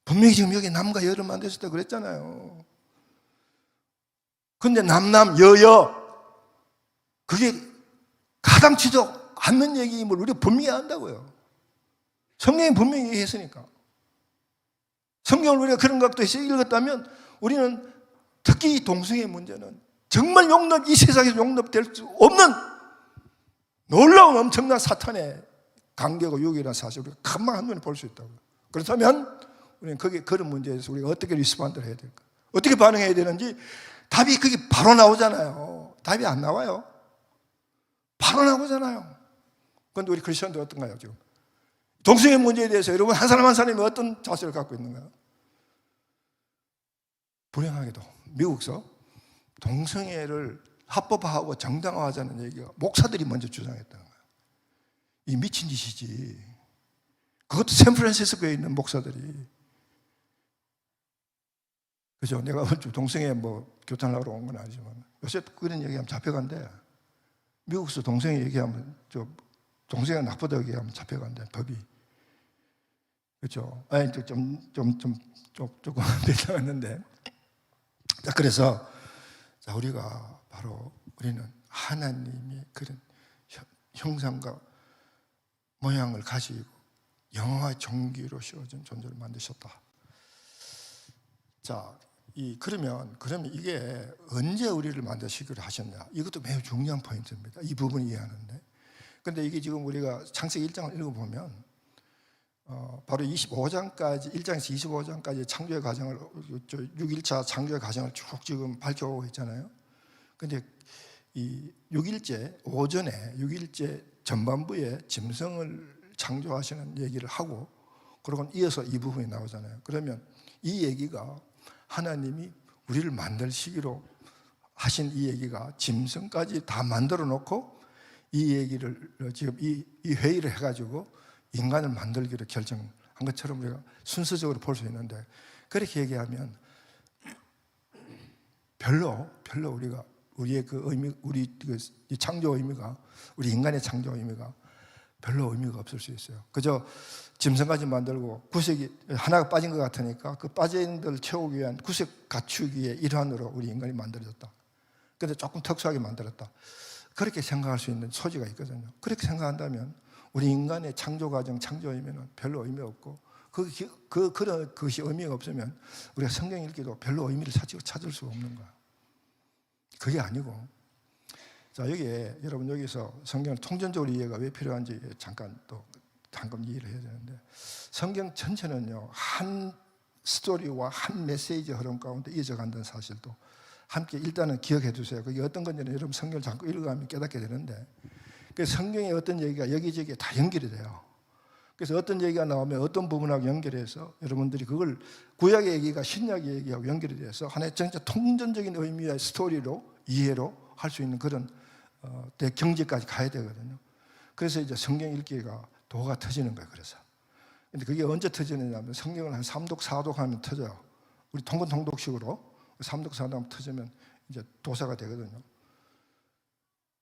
분명히 지금 여기 남과 여를 만드셨다 그랬잖아요. 근데 남남 여여 그게 가당치도 않는 얘기임을 우리가 분명히 안다고요. 성경이 분명히 얘기했으니까. 성경을 우리가 그런 것도 읽었다면 우리는 특히 이 동성애 문제는 정말 이 세상에서 용납될 수 없는 놀라운 엄청난 사탄의 강개고 유혹이라는 사실을 우리가 금방 한눈에 볼 수 있다고. 그렇다면 우리는 그런 문제에 대해서 우리가 어떻게 리스폰드를 해야 될까? 어떻게 반응해야 되는지 답이 그게 바로 나오잖아요. 답이 안 나와요. 바로 나오잖아요. 그런데 우리 크리스천들 어떤가요, 지금? 동성애 문제에 대해서 여러분 한 사람 한 사람이 어떤 자세를 갖고 있는가요? 불행하게도 미국에서 동성애를 합법화하고 정당화하자는 얘기가 목사들이 먼저 주장했다는 거예요. 이 미친 짓이지. 그것도 샌프란시스코에 있는 목사들이. 그죠? 내가 동성애 교탄을 하러 온 건 아니지만 요새 그런 얘기하면 잡혀간대. 미국에서 동성애 얘기하면 동성애가 나쁘다고 얘기하면 잡혀간대, 법이. 그렇죠? 아니, 조금 배짱했는데. 자, 그래서 우리가 바로 우리는 하나님의 그런 형상과 모양을 가지고 영화의 종기로 씌워진 존재를 만드셨다. 자, 그러면 이게 언제 우리를 만드시기로 하셨냐? 이것도 매우 중요한 포인트입니다. 이 부분을 이해하는데. 근데 이게 지금 우리가 창세기 1장을 읽어보면 바로 25장까지 1장에서 25장까지 창조의 과정을 6일차 창조의 과정을 쭉 지금 밝혀오고 있잖아요. 근데 이 6일째 오전에 6일째 전반부에 짐승을 창조하시는 얘기를 하고 그러고 이어서 이 부분이 나오잖아요. 그러면 이 얘기가 하나님이 우리를 만들시기로 하신 이 얘기가 짐승까지 다 만들어 놓고 이 얘기를 지금 이 회의를 해가지고 인간을 만들기로 결정한 것처럼 우리가 순서적으로 볼 수 있는데, 그렇게 얘기하면 별로 우리가 우리의 그 의미, 우리 이 창조 의미가, 우리 인간의 창조 의미가 별로 의미가 없을 수 있어요. 그저 짐승까지 만들고 구색이 하나가 빠진 것 같으니까 그 빠진 데를 채우기 위한 구색 갖추기의 일환으로 우리 인간이 만들어졌다. 그런데 조금 특수하게 만들었다. 그렇게 생각할 수 있는 소지가 있거든요. 그렇게 생각한다면 우리 인간의 창조 과정, 창조 의미는 별로 의미 없고 그런 것이 의미가 없으면 우리가 성경 읽기도 별로 의미를 찾을 수가 없는 거야. 그게 아니고, 자, 여러분 여기서 성경을 통전적으로 이해가 왜 필요한지 잠깐 이해를 해야 되는데, 성경 전체는요 한 스토리와 한 메시지 흐름 가운데 이어져 간다는 사실도 함께 일단은 기억해 두세요. 그게 어떤 건지는 여러분 성경을 자꾸 읽어가면 깨닫게 되는데, 그 성경의 어떤 얘기가 여기저기 다 연결이 돼요. 그래서 어떤 얘기가 나오면 어떤 부분하고 연결해서 여러분들이 그걸 구약의 얘기가 신약의 얘기하고 연결이 돼서 하나의 진짜 통전적인 의미의 스토리로 이해로 할 수 있는 그런 경지까지 가야 되거든요. 그래서 이제 성경 읽기가 도가 터지는 거예요. 그래서 근데 그게 언제 터지느냐면 성경을 한 3독 4독 하면 터져요. 우리 통독식으로 3독 4독 하면 터지면 이제 도사가 되거든요.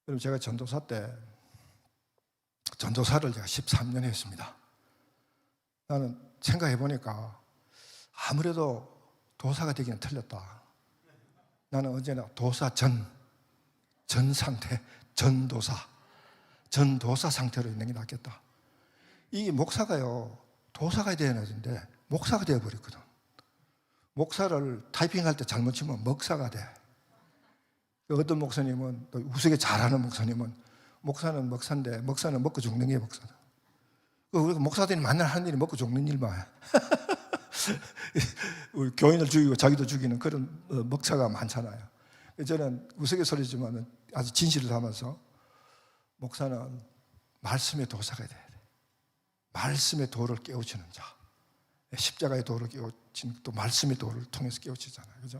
그럼 제가 전도사 때 전도사를 제가 13년 했습니다. 나는 생각해 보니까 아무래도 도사가 되기는 틀렸다. 나는 언제나 도사 전 상태, 전도사 상태로 있는 게 낫겠다. 이게 목사가요, 도사가 되어야 되는데 목사가 되어버렸거든. 목사를 타이핑할 때 잘못 치면 먹사가 돼. 어떤 목사님은, 또 우스개 잘하는 목사님은 목사는 먹사인데 먹사는 먹고 죽는 게 목사다. 우리가 목사들이 만날 하는 일이 먹고 죽는 일만 우리 교인을 죽이고 자기도 죽이는 그런 먹사가 많잖아요. 저는 우스갯소리지만 아주 진실을 담아서 목사는 말씀의 도사가 돼야 돼. 말씀의 도를 깨우치는 자. 십자가의 도를 깨우치는, 또 말씀의 도를 통해서 깨우치잖아요. 그죠?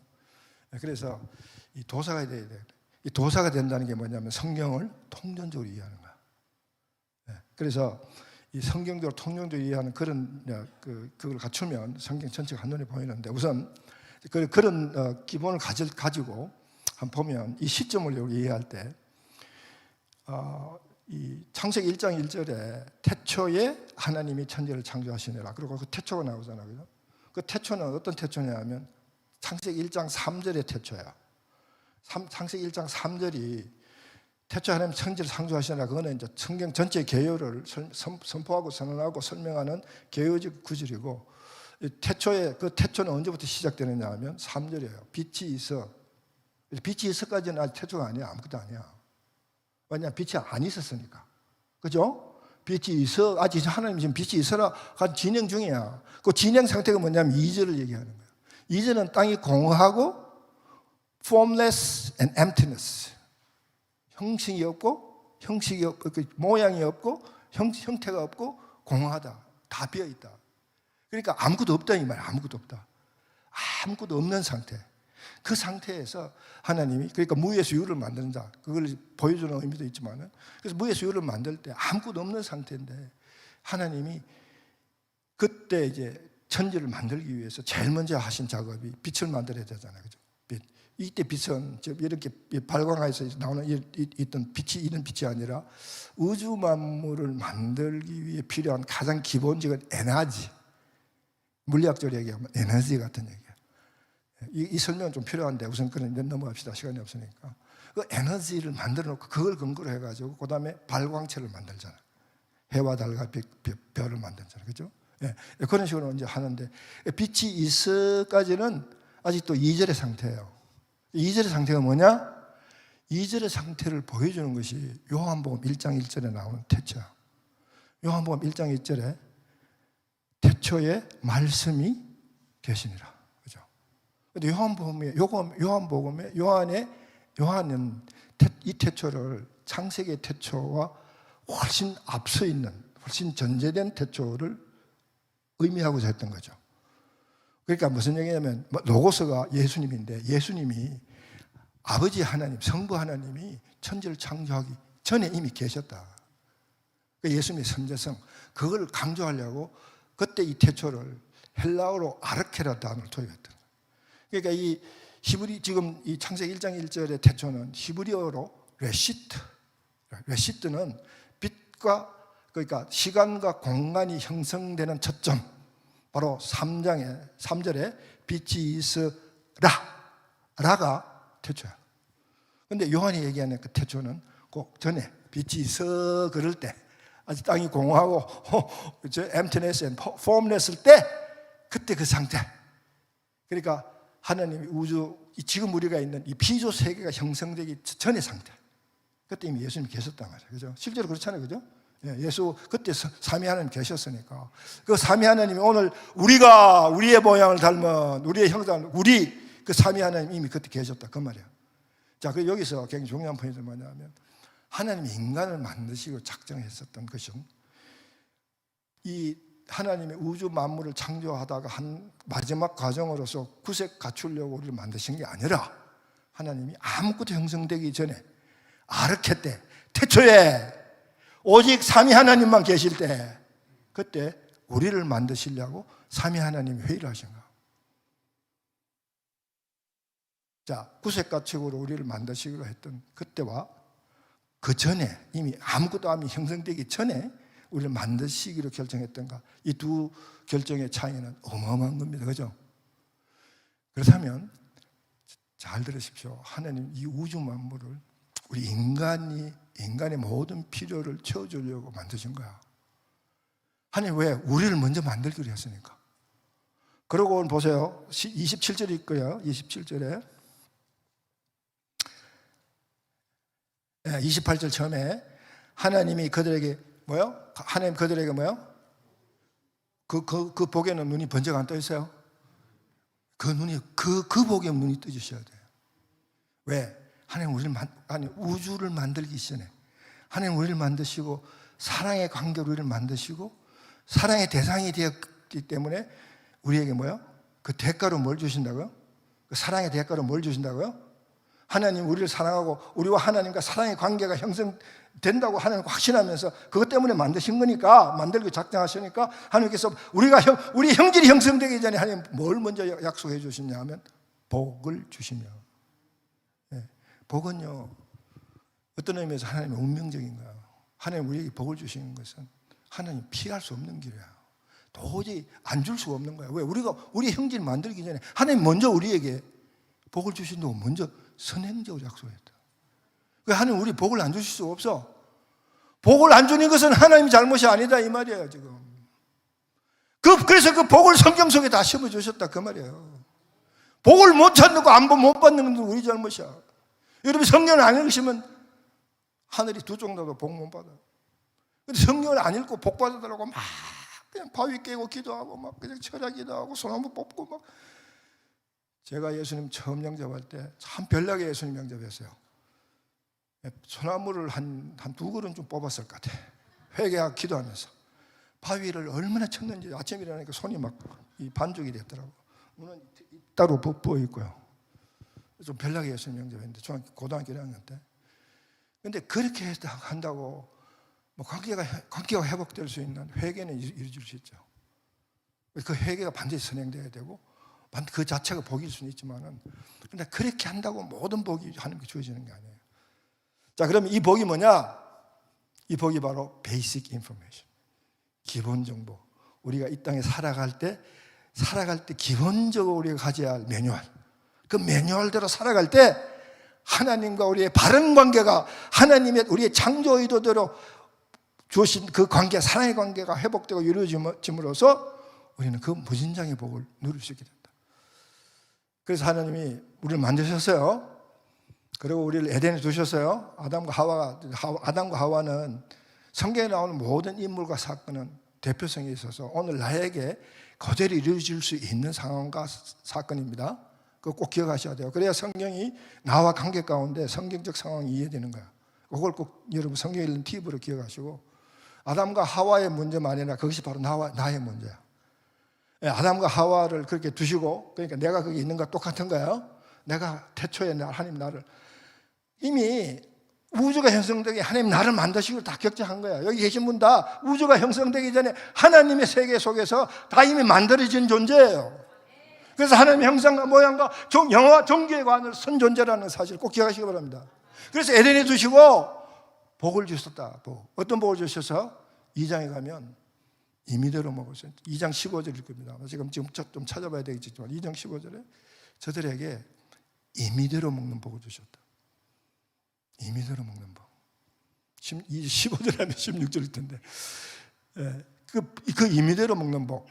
그래서 이 도사가 돼야 돼. 이 도사가 된다는 게 뭐냐면 성경을 통전적으로 이해하는 거야. 그래서 이 성경적으로 통전적으로 이해하는 그런 그걸 갖추면 성경 전체가 한눈에 보이는데, 우선 그런 기본을 가지고 한번 보면 이 시점을 이해할 때 이 창세기 1장 1절에 태초에 하나님이 천지를 창조하시니라. 그리고 그 태초가 나오잖아요. 그 태초는 어떤 태초냐면 창세기 1장 3절의 태초야. 창세기 1장 3절이 태초 하나님 천지를 창조하시니라. 그거는 이제 성경 전체 개요를 선포하고 선언하고 설명하는 개요적 구절이고, 그 태초는 언제부터 시작되느냐 하면 3절이에요. 빛이 있어. 빛이 있어까지는 아직 태초가 아니야. 아무것도 아니야. 왜냐하면 빛이 안 있었으니까. 그죠? 빛이 있어. 아직 하나님 지금 빛이 있어라. 진행 중이야. 그 진행 상태가 뭐냐면 2절을 얘기하는 거예요. 2절은 땅이 공허하고 formless and emptiness. 형식이 없고 모양이 없고 형태가 없고 공허하다. 다 비어 있다. 그러니까 아무것도 없다 이 말이야. 아무것도 없다. 아무것도 없는 상태. 그 상태에서 하나님이 그러니까 무에서 유를 만든다. 그걸 보여주는 의미도 있지만은 그래서 무에서 유를 만들 때 아무것도 없는 상태인데 하나님이 그때 이제 천지를 만들기 위해서 제일 먼저 하신 작업이 빛을 만들어야 되잖아요. 그죠? 빛. 이때 빛은 이렇게 발광하에서 나오는 있던 빛이 이런 빛이 아니라 우주 만물을 만들기 위해 필요한 가장 기본적인 에너지. 물리학적으로 얘기하면 에너지 같은 얘기예요. 이 설명은 좀 필요한데 우선 그런 넘어갑시다. 시간이 없으니까. 그 에너지를 만들어 놓고 그걸 근거로 해가지고 그 다음에 발광체를 만들잖아. 해와 달과 별을 만들잖아. 그죠? 예, 그런 식으로 이제 하는데 빛이 있어까지는 아직도 2절의 상태예요. 2절의 상태가 뭐냐? 2절의 상태를 보여주는 것이 요한복음 1장 1절에 나오는 태초야. 요한복음 1장 1절에 태초에 말씀이 계시니라. 그죠? 근데 요한은 이 태초를 창세기의 태초와 훨씬 앞서 있는, 훨씬 전제된 태초를 의미하고자 했던 거죠. 그러니까 무슨 얘기냐면 로고스가 예수님인데 예수님이 아버지 하나님, 성부 하나님이 천지를 창조하기 전에 이미 계셨다. 예수님의 선재성, 그걸 강조하려고 그때 이 태초를 헬라어로 아르케라 단어를 도입했던 거예요. 그러니까 이 히브리 지금 이 창세기 1장 1절의 태초는 히브리어로 레시트는 빛과 그러니까 시간과 공간이 형성되는 초점, 바로 3절에 빛이 있으라 라가 태초야. 그런데 요한이 얘기하는 그 태초는 꼭 전에 빛이 있어 그럴 때 아직 땅이 공허하고 emptiness and formless일 때 그때 그 상태. 그러니까 하나님이 우주 지금 우리가 있는 이 피조 세계가 형성되기 전의 상태. 그때 이미 예수님이 계셨단 말이에요. 그죠? 실제로 그렇잖아요. 그죠? 예수 그때 삼위 하나님 계셨으니까 그 삼위 하나님이 오늘 우리가 우리의 모양을 닮은 우리의 형상을 그 삼위 하나님 이미 그때 계셨다 그 말이에요. 자, 그 여기서 굉장히 중요한 포인트는 뭐냐면 하나님이 인간을 만드시고 작정했었던 것은 이 하나님의 우주 만물을 창조하다가 한 마지막 과정으로서 구색 갖추려고 우리를 만드신 게 아니라 하나님이 아무것도 형성되기 전에 아르케 때 태초에 오직 삼위 하나님만 계실 때 그때 우리를 만드시려고 삼위 하나님이 회의를 하신 거예요. 자, 구색가축으로 우리를 만드시기로 했던 그때와 그 전에 이미 아무것도 안 형성되기 전에 우리를 만드시기로 결정했던가, 이 두 결정의 차이는 어마어마한 겁니다. 그죠? 그렇다면 잘 들으십시오. 하나님 이 우주 만물을 우리 인간의 모든 필요를 채워주려고 만드신 거야. 하나님 왜? 우리를 먼저 만들기로 했으니까. 그러고 오늘 보세요. 27절이 있고요. 27절에 28절 처음에 하나님이 그들에게 뭐요? 하나님 그들에게 뭐요? 그 복에는 눈이 번쩍 안 떠 있어요? 그 복에 눈이 뜨주셔야 돼요. 왜? 하나님 우주를 만들기 전에 하나님 우리를 만드시고 사랑의 관계로 우리를 만드시고 사랑의 대상이 되었기 때문에 우리에게 뭐요? 그 대가로 뭘 주신다고요? 그 사랑의 대가로 뭘 주신다고요? 하나님 우리를 사랑하고 우리와 하나님과 사랑의 관계가 형성된다고 하나님 확신하면서 그것 때문에 만드신 거니까, 만들고 작정하시니까 하나님께서 우리 형질이 형성되기 전에 하나님 뭘 먼저 약속해 주시냐 하면 복을 주시며. 복은요 어떤 의미에서 하나님의 운명적인 거예요. 하나님 우리에게 복을 주시는 것은 하나님 피할 수 없는 길이야. 도저히 안 줄 수가 없는 거야. 왜? 우리 형질을 만들기 전에 하나님 먼저 우리에게 복을 주신다고 먼저 선행적으로 약속했다. 하나님 우리 복을 안 주실 수가 없어. 복을 안 주는 것은 하나님의 잘못이 아니다 이 말이에요 지금. 그래서 그 복을 성경 속에 다 심어주셨다 그 말이에요. 복을 못 찾는 거, 못 받는 건 우리 잘못이야. 여러분 성경을 안 읽으시면 하늘이 두 종나도 복 못 받아요. 근데 성경을 안 읽고 복 받아달라고 막 그냥 바위 깨고 기도하고 막 그냥 철야 기도하고 소나무 뽑고 막. 제가 예수님 처음 영접할 때 참 별나게 예수님 영접했어요. 소나무를 한 두 그릇 좀 뽑았을 것 같아. 회개하고 기도하면서 바위를 얼마나 쳤는지 아침에 일어나니까 손이 막 이 반죽이 됐더라고. 눈은 따로 부어 있고요. 좀 별나게 예수님 영접했는데 고등학교 1학년 때. 근데 그렇게 한다고 뭐 관계가 회복될 수 있는 회개는 이루어질 수 있죠. 그 회개가 반드시 선행돼야 되고 그 자체가 복일 수는 있지만은, 근데 그렇게 한다고 모든 복이 하나님께 주어지는 게 아니에요. 자, 그러면 이 복이 뭐냐? 이 복이 바로 베이직 인포메이션, 기본 정보. 우리가 이 땅에 살아갈 때 기본적으로 우리가 가져야 할 매뉴얼, 그 매뉴얼대로 살아갈 때 하나님과 우리의 바른 관계가, 하나님의 우리의 창조 의도대로 주신 그 관계, 사랑의 관계가 회복되고 이루어짐으로써 우리는 그 무진장의 복을 누릴 수 있게 된다. 그래서 하나님이 우리를 만드셨어요. 그리고 우리를 에덴에 두셨어요. 아담과 하와는 성경에 나오는 모든 인물과 사건은 대표성이 있어서 오늘 나에게 그대로 이루어질 수 있는 상황과 사건입니다. 그거 꼭 기억하셔야 돼요. 그래야 성경이 나와 관계 가운데 성경적 상황이 이해되는 거야. 그걸 꼭 여러분 성경에 있는 팁으로 기억하시고, 아담과 하와의 문제만 아니라 그것이 바로 나의 문제야. 아담과 하와를 그렇게 두시고, 그러니까 내가 거기 있는 거와 똑같은 거예요. 내가 태초에 하나님 나를 이미 우주가 형성되기 하나님 나를 만드시고 다 결정한 거야. 여기 계신 분 다 우주가 형성되기 전에 하나님의 세계 속에서 다 이미 만들어진 존재예요. 그래서 하나님의 형상과 모양과 영화 종교의 관을 선 존재라는 사실을 꼭 기억하시기 바랍니다. 그래서 에덴에 두시고 복을 주셨다. 어떤 복을 주셔서 2장에 가면 임의대로 먹었어요. 2장 15절일 겁니다. 지금 좀 찾아봐야 되겠지만 2장 15절에 저들에게 임의대로 먹는 복을 주셨다. 임의대로 먹는 복. 15절 하면 16절일 텐데, 그 임의대로 먹는 복,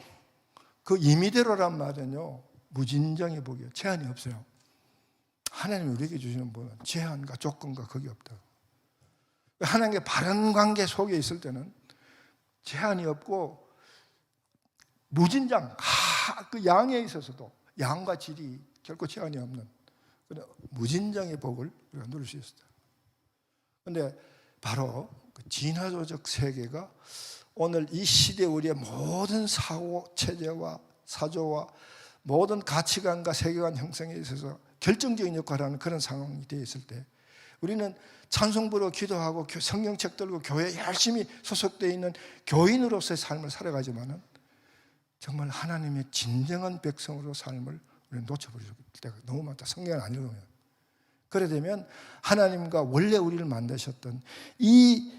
그 임의대로란 말은요 무진장의 복이에요. 제한이 없어요. 하나님이 우리에게 주시는 복은 제한과 조건과 그게 없다. 하나님과 바른 관계 속에 있을 때는 제한이 없고 무진장, 그 양에 있어서도 양과 질이 결코 제한이 없는 그런 무진장의 복을 우리가 누릴 수 있었다. 그런데 바로 그 진화론적 세계가 오늘 이 시대 우리의 모든 사고 체제와 사조와 모든 가치관과 세계관 형성에 있어서 결정적인 역할을 하는 그런 상황이 되어 있을 때, 우리는 찬송부로 기도하고 성경책 들고 교회에 열심히 소속되어 있는 교인으로서의 삶을 살아가지만은 정말 하나님의 진정한 백성으로 삶을 우리는 놓쳐버릴 때가 너무 많다. 성경을 안 읽으면. 그래 되면 하나님과 원래 우리를 만드셨던 이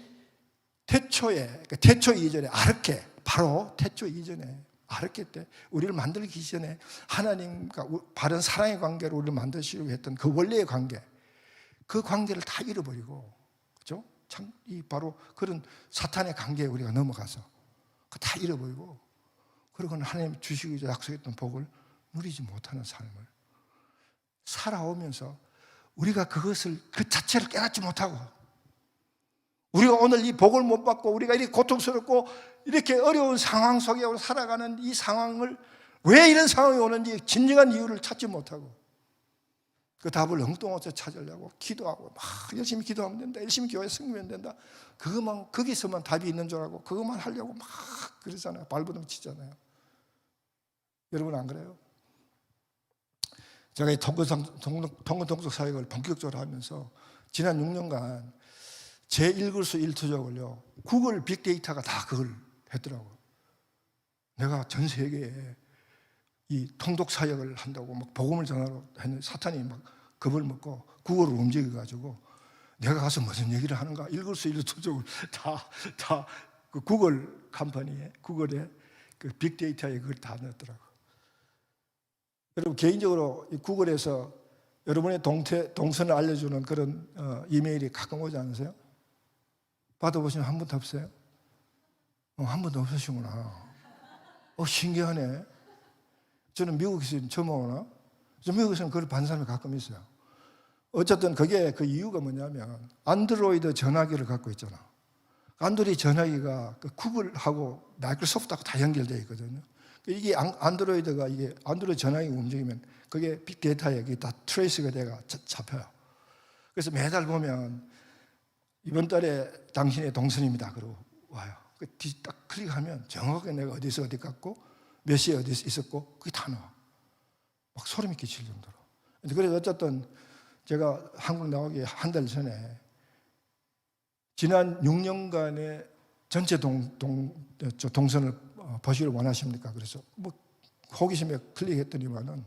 태초 이전에 아르케, 바로 태초 이전에 아르케 때 우리를 만들기 전에 하나님과 바른 사랑의 관계로 우리를 만드시려고 했던 그 원래의 관계, 그 관계를 다 잃어버리고, 그렇죠? 참 이 바로 그런 사탄의 관계에 우리가 넘어가서 그 다 잃어버리고, 그러고는 하나님 주시고 약속했던 복을 누리지 못하는 삶을 살아오면서 우리가 그것을 그 자체를 깨닫지 못하고, 우리가 오늘 이 복을 못 받고 우리가 이렇게 고통스럽고 이렇게 어려운 상황 속에 살아가는 이 상황을, 왜 이런 상황이 오는지 진정한 이유를 찾지 못하고 그 답을 엉뚱어서 찾으려고 기도하고 막 열심히 기도하면 된다, 열심히 교회에 섬기면 된다, 그것만, 거기서만 답이 있는 줄 알고 그것만 하려고 막 그러잖아요. 발버둥 치잖아요. 여러분 안 그래요? 제가 이 통근동석 사역을 본격적으로 하면서 지난 6년간 제 읽을 수 1투족을요 구글 빅데이터가 다 그걸 했더라고요. 내가 전 세계에 이 통독 사역을 한다고 막 복음을 전하러 했는데 사탄이 막 겁을 먹고 구글을 움직여가지고 내가 가서 무슨 얘기를 하는가, 읽을 수 1투족을 다 그 구글 컴퍼니에, 구글에 그 빅데이터에 그걸 다 넣었더라고요. 여러분 개인적으로 이 구글에서 여러분의 동선을 알려주는 그런 이메일이 가끔 오지 않으세요? 받아보시면 한 번도 없어요? 한 번도 없으시구나. 신기하네. 저는 미국에서 처음 오나? 미국에서는 그걸 받는 사람이 가끔 있어요. 어쨌든 그게 그 이유가 뭐냐면 안드로이드 전화기를 갖고 있잖아. 안드로이드 전화기가 그 구글하고 마이크로소프트하고 다 연결되어 있거든요. 이게 안드로이드가 이게 안드로이드 전화기가 움직이면 그게 빅데이터에 다 트레이스가 돼가 잡혀요. 그래서 매달 보면 이번 달에 당신의 동선입니다. 그러고 와요. 딱 클릭하면 정확하게 내가 어디서 어디 갔고 몇 시에 어디 있었고 그게 다 나와. 막 소름이 끼칠 정도로. 그래서 어쨌든 제가 한국 나오기 한 달 전에 지난 6년간의 전체 동선을 보시기를 원하십니까? 그래서 뭐 호기심에 클릭했더니만은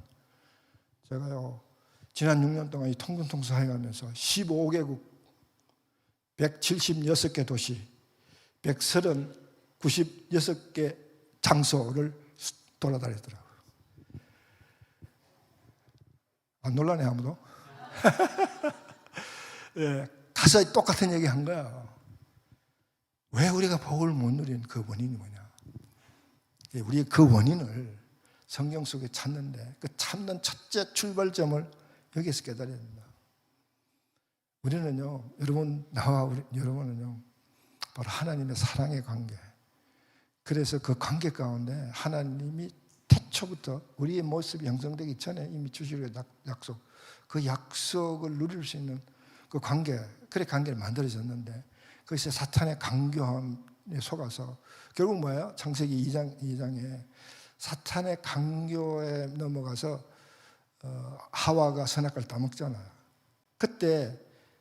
제가요 지난 6년 동안 이 통근통수 하행하면서 15개국 176개 도시 196개 장소를 돌아다니더라고요. 안 놀라네 아무도? 예, 가서 똑같은 얘기 한 거야. 왜 우리가 복을 못 누리는 그 원인이 뭐냐? 우리 그 원인을 성경 속에 찾는데 그 찾는 첫째 출발점을 여기서 깨달아야 된다. 우리는요, 여러분은요, 바로 하나님의 사랑의 관계. 그래서 그 관계 가운데 하나님이 태초부터 우리의 모습이 형성되기 전에 이미 주시기로 약속, 그 약속을 누릴 수 있는 그 관계, 그래 관계를 만들어졌는데 그것이 사탄의 강교함에 속아서 결국 뭐예요? 창세기 2장에 사탄의 강교에 넘어가서 하와가 선악과를 따먹잖아요. 그때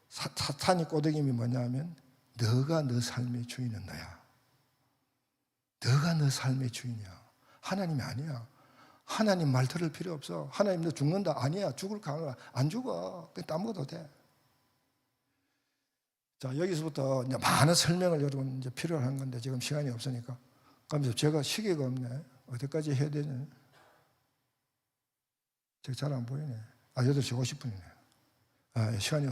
사탄이 꼬드김이 뭐냐면 너가 너 삶의 주인은 너야. 너가 너 삶의 주인이야. 하나님이 아니야. 하나님 말 들을 필요 없어. 하나님 너 죽는다. 아니야. 죽을 가능하 안 죽어. 그냥 따먹어도 돼. 자, 여기서부터 이제 많은 설명을 여러분 이제 필요한 건데 지금 시간이 없으니까. 그러면서 제가 시계가 없네. 어디까지 해야 되냐? 제가 잘 안 보이네. 8시 50분이네. 시간이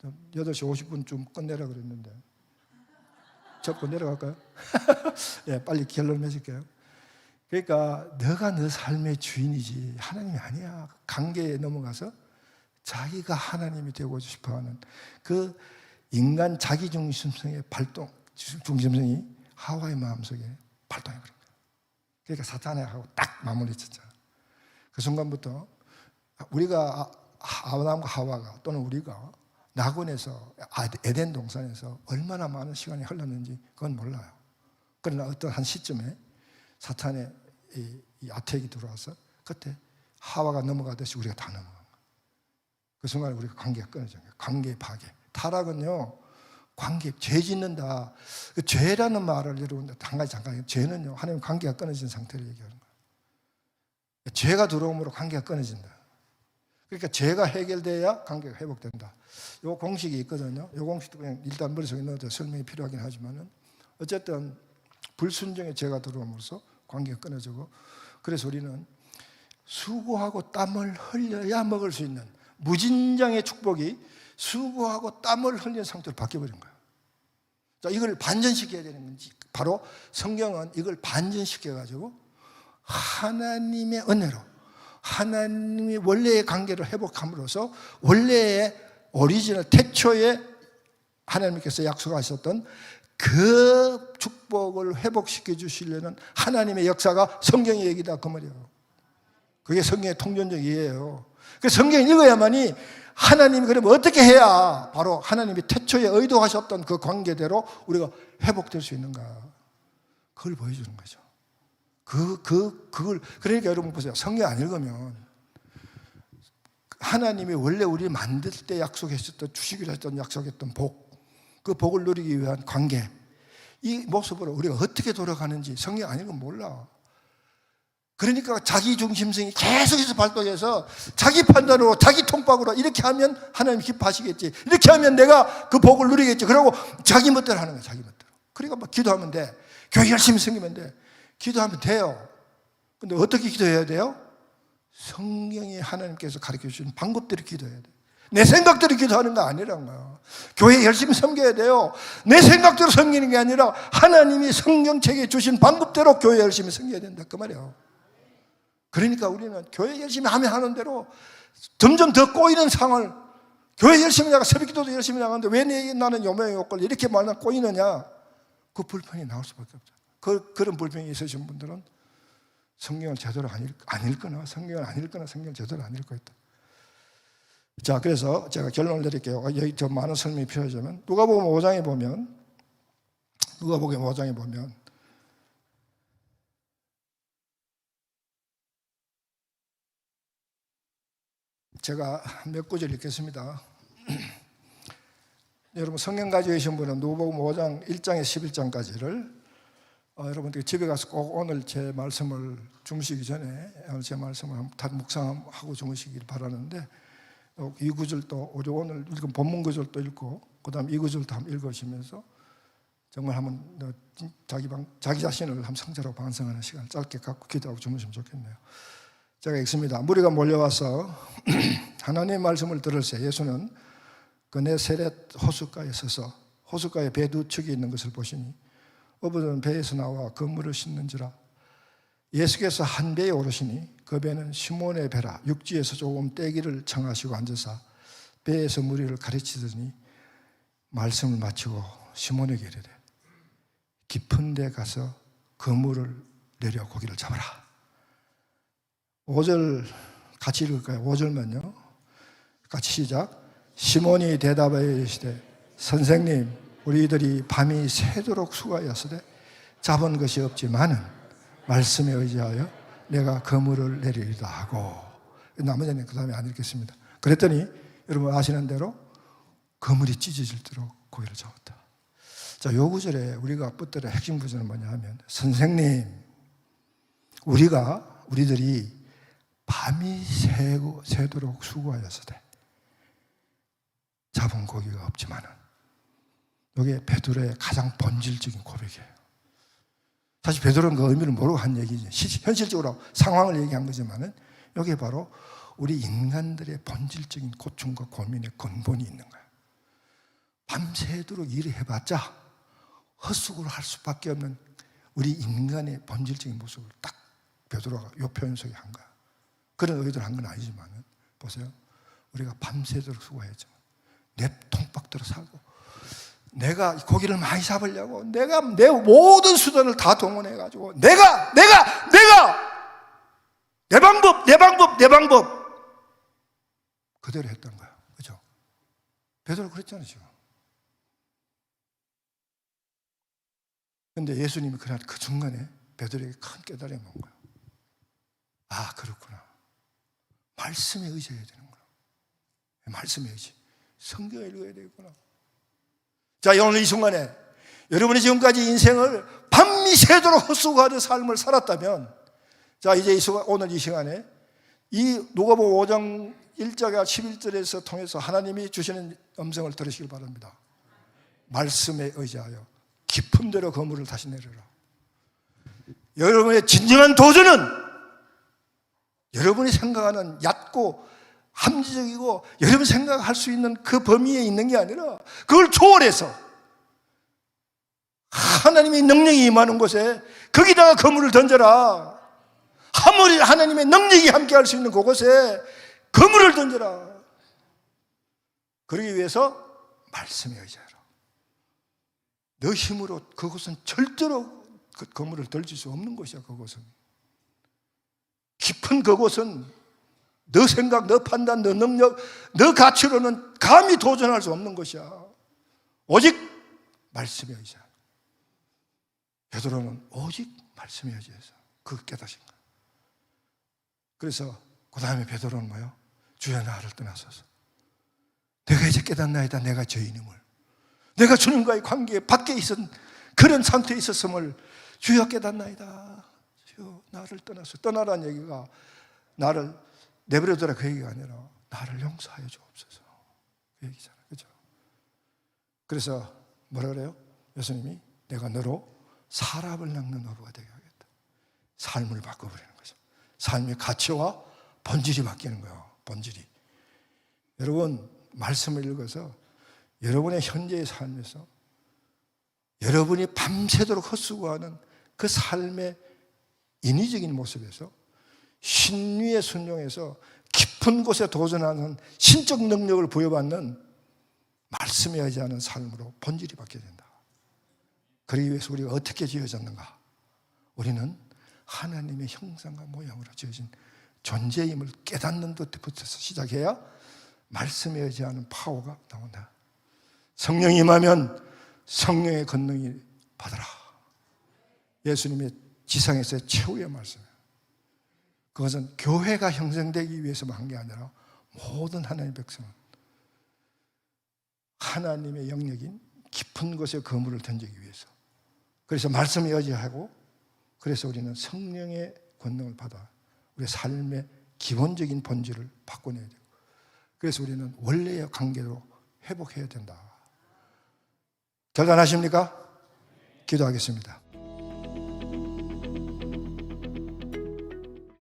8시 50분쯤 끝내라 그랬는데. 접고 내려갈까요? 예, 빨리 결론 맺을게요. 그러니까 너가 너 삶의 주인이지 하나님이 아니야. 관계에 넘어가서 자기가 하나님이 되고 싶어하는 그 인간 자기중심성의 중심성이 하와의 마음속에 발동해버린 거예요. 그러니까 사탄하고 딱 마무리 쳤잖아. 그 순간부터 우리가 아담과 하와가 또는 우리가 낙원에서 에덴 동산에서 얼마나 많은 시간이 흘렀는지 그건 몰라요. 그러나 어떤 한 시점에 사탄의 이 아택이 들어와서 그때 하와가 넘어가듯이 우리가 다 넘어간 거예요. 그 순간에 우리가 관계가 끊어진 거예요. 관계 파괴. 타락은요, 관계, 죄 짓는다. 그 죄라는 말을 여러분 한 가지 잠깐, 죄는요, 하나님 관계가 끊어진 상태를 얘기하는 거예요. 죄가 들어옴으로 관계가 끊어진다. 그러니까 죄가 해결돼야 관계가 회복된다. 요 공식이 있거든요. 요 공식도 그냥 일단 머릿속에 넣어도 설명이 필요하긴 하지만은 어쨌든 불순종의 죄가 들어옴으로써 관계가 끊어지고 그래서 우리는 수고하고 땀을 흘려야 먹을 수 있는 무진장의 축복이 수고하고 땀을 흘린 상태로 바뀌어버린 거예요. 자, 이걸 반전시켜야 되는 건지 바로 성경은 이걸 반전시켜가지고 하나님의 은혜로 하나님이 원래의 관계를 회복함으로써 원래의 오리지널 태초에 하나님께서 약속하셨던 그 축복을 회복시켜 주시려는 하나님의 역사가 성경의 얘기다 그 말이에요. 그게 성경의 통전적 이해예요. 그래서 성경 읽어야만이 하나님이 그러면 어떻게 해야 바로 하나님이 태초에 의도하셨던 그 관계대로 우리가 회복될 수 있는가 그걸 보여주는 거죠. 그걸 그러니까 여러분 보세요. 성경 안 읽으면 하나님이 원래 우리를 만들 때 약속했었던 주시기로 했던 약속했던 그 복을 누리기 위한 관계 이 모습으로 우리가 어떻게 돌아가는지 성경 안 읽으면 몰라. 그러니까 자기 중심성이 계속해서 발동해서 자기 판단으로 자기 통박으로 이렇게 하면 하나님 기뻐하시겠지. 이렇게 하면 내가 그 복을 누리겠지. 그러고 자기 멋대로 하는 거야. 자기 멋대로. 그러니까 막 기도하면 돼. 교회 열심히 섬기면 돼. 기도하면 돼요. 근데 어떻게 기도해야 돼요? 성경이 하나님께서 가르쳐 주시는 방법대로 기도해야 돼. 내 생각대로 기도하는 거 아니란 거야. 교회 열심히 섬겨야 돼요. 내 생각대로 섬기는 게 아니라 하나님이 성경책에 주신 방법대로 교회 열심히 섬겨야 된다 그 말이에요. 그러니까 우리는 교회 열심히 하면 하는 대로 점점 더 꼬이는 상을, 교회 열심히 나가 새벽기도도 열심히 나가는데 왜 나는 요명의 욕을 이렇게 말나 꼬이느냐, 그 불평이 나올 수밖에 없죠. 그런 불평이 있으신 분들은 성경을 제대로 안 읽거나 성경을 제대로 안 읽고 있다. 자, 그래서 제가 결론을 내릴게요. 여기 더 많은 설명이 필요하지만 누가복음 5장에 보면 제가 몇 구절 읽겠습니다. 여러분 성경 가지고 계신 분은 누가복음 5장 1장에서 11장까지를 여러분들 집에 가서 꼭 오늘 제 말씀을 주무시기 전에 제 말씀을 다 묵상하고 주무시길 바라는데, 이 구절도 우리 오늘 읽은 본문 구절도 읽고 그 다음 이 구절도 한번 읽으시면서 정말 한번 자기 자신을 한번 성자로 반성하는 시간을 짧게 갖고 기도하고 주무시면 좋겠네요. 제가 읽습니다. 무리가 몰려와서 하나님의 말씀을 들을새 예수는 그네세렛 호숫가에 서서 호숫가에 배 두 척이 있는 것을 보시니 어부들은 배에서 나와 그물을 씻는지라. 예수께서 한 배에 오르시니 그 배는 시몬의 배라. 육지에서 조금 떼기를 청하시고 앉으사 배에서 무리를 가르치더니 말씀을 마치고 시몬에게 이르되 깊은 데 가서 그물을 내려 고기를 잡아라. 5절 같이 읽을까요? 5절만요. 같이 시작. 시몬이 대답하여 이르시되 선생님, 우리들이 밤이 새도록 수고하였으되 잡은 것이 없지만은 말씀에 의지하여 내가 그물을 내리리다 하고, 나머지는 그 다음에 안 읽겠습니다. 그랬더니 여러분 아시는 대로 그물이 찢어질도록 고기를 잡았다. 자, 요 구절에 우리가 붙들어야 핵심 구절은 뭐냐 하면, 선생님, 우리들이 밤이 새도록 수고하였으되 잡은 고기가 없지만은, 이게 베드로의 가장 본질적인 고백이에요. 사실 베드로는 그 의미를 모르고 한 얘기지, 현실적으로 상황을 얘기한 거지만은 여기에 바로 우리 인간들의 본질적인 고충과 고민의 근본이 있는 거예요. 밤새도록 일을 해봤자 헛수고를 할 수밖에 없는 우리 인간의 본질적인 모습을 딱 베드로가 이 표현 속에 한 거야. 그런 의도를 한 건 아니지만은 보세요. 우리가 밤새도록 수고했지만 내 통박대로 살고, 내가 고기를 많이 잡으려고 내가 내 모든 수단을 다 동원해가지고 내가 내 방법 그대로 했던 거야. 그죠? 베드로 그랬잖아요 지금. 근데 예수님이 그 중간에 베드로에게 큰 깨달음이 온 거예요. 아, 그렇구나. 말씀에 의지해야 되는구나. 말씀에 의지. 성경을 읽어야 되겠구나. 자, 오늘 이 순간에 여러분이 지금까지 인생을 밤이 새도록 헛수고하는 삶을 살았다면, 자, 이제 오늘 이 시간에 이 누가복음 5장 1절과 11절에서 통해서 하나님이 주시는 음성을 들으시길 바랍니다. 말씀에 의지하여 깊은 데로 그물을 다시 내려라. 여러분의 진정한 도전은 여러분이 생각하는 얕고 함지적이고 여러분이 생각할 수 있는 그 범위에 있는 게 아니라 그걸 초월해서 하나님의 능력이 임하는 곳에 거기다가 그물을 던져라. 하나님의 능력이 함께 할 수 있는 그곳에 그물을 던져라. 그러기 위해서 말씀에 의지하라. 너 힘으로 그곳은 절대로 그 그물을 던질 수 없는 곳이야. 그곳은 깊은 그곳은 너 생각, 너 판단, 너 능력, 너 가치로는 감히 도전할 수 없는 것이야. 오직 말씀에 의지하라. 베드로는 오직 말씀에 의지해서 그 깨닫신 거야. 그래서 그 다음에 베드로는 뭐요? 주여 나를 떠나소서. 내가 이제 깨닫나이다. 내가 죄인임을, 내가 주님과의 관계 밖에 있었던 그런 상태에 있었음을 주여 깨닫나이다. 주여 나를 떠나소서. 떠나라는 얘기가 나를 내버려둬라 그 얘기가 아니라 나를 용서하여 주옵소서 그 얘기잖아요. 그렇죠? 그래서 뭐라 그래요? 예수님이 내가 너로 사람을 낚는 어부가 되게 하겠다. 삶을 바꿔버리는 거죠. 삶의 가치와 본질이 바뀌는 거예요. 본질이. 여러분, 말씀을 읽어서 여러분의 현재의 삶에서 여러분이 밤새도록 헛수고하는 그 삶의 인위적인 모습에서 신위에 순종해서 깊은 곳에 도전하는 신적 능력을 부여받는 말씀에 의지하는 삶으로 본질이 바뀌어야 된다. 그러기 위해서 우리가 어떻게 지어졌는가? 우리는 하나님의 형상과 모양으로 지어진 존재임을 깨닫는 것부터 시작해야 말씀에 의지하는 파워가 나온다. 성령이 임하면 성령의 권능이 받아라. 예수님의 지상에서의 최후의 말씀이에요. 그것은 교회가 형성되기 위해서만 한 게 아니라 모든 하나님의 백성은 하나님의 영역인 깊은 곳에 거물을 던지기 위해서, 그래서 말씀에 의지하고, 그래서 우리는 성령의 권능을 받아 우리의 삶의 기본적인 본질을 바꿔내야 되고, 그래서 우리는 원래의 관계로 회복해야 된다. 결단하십니까? 기도하겠습니다.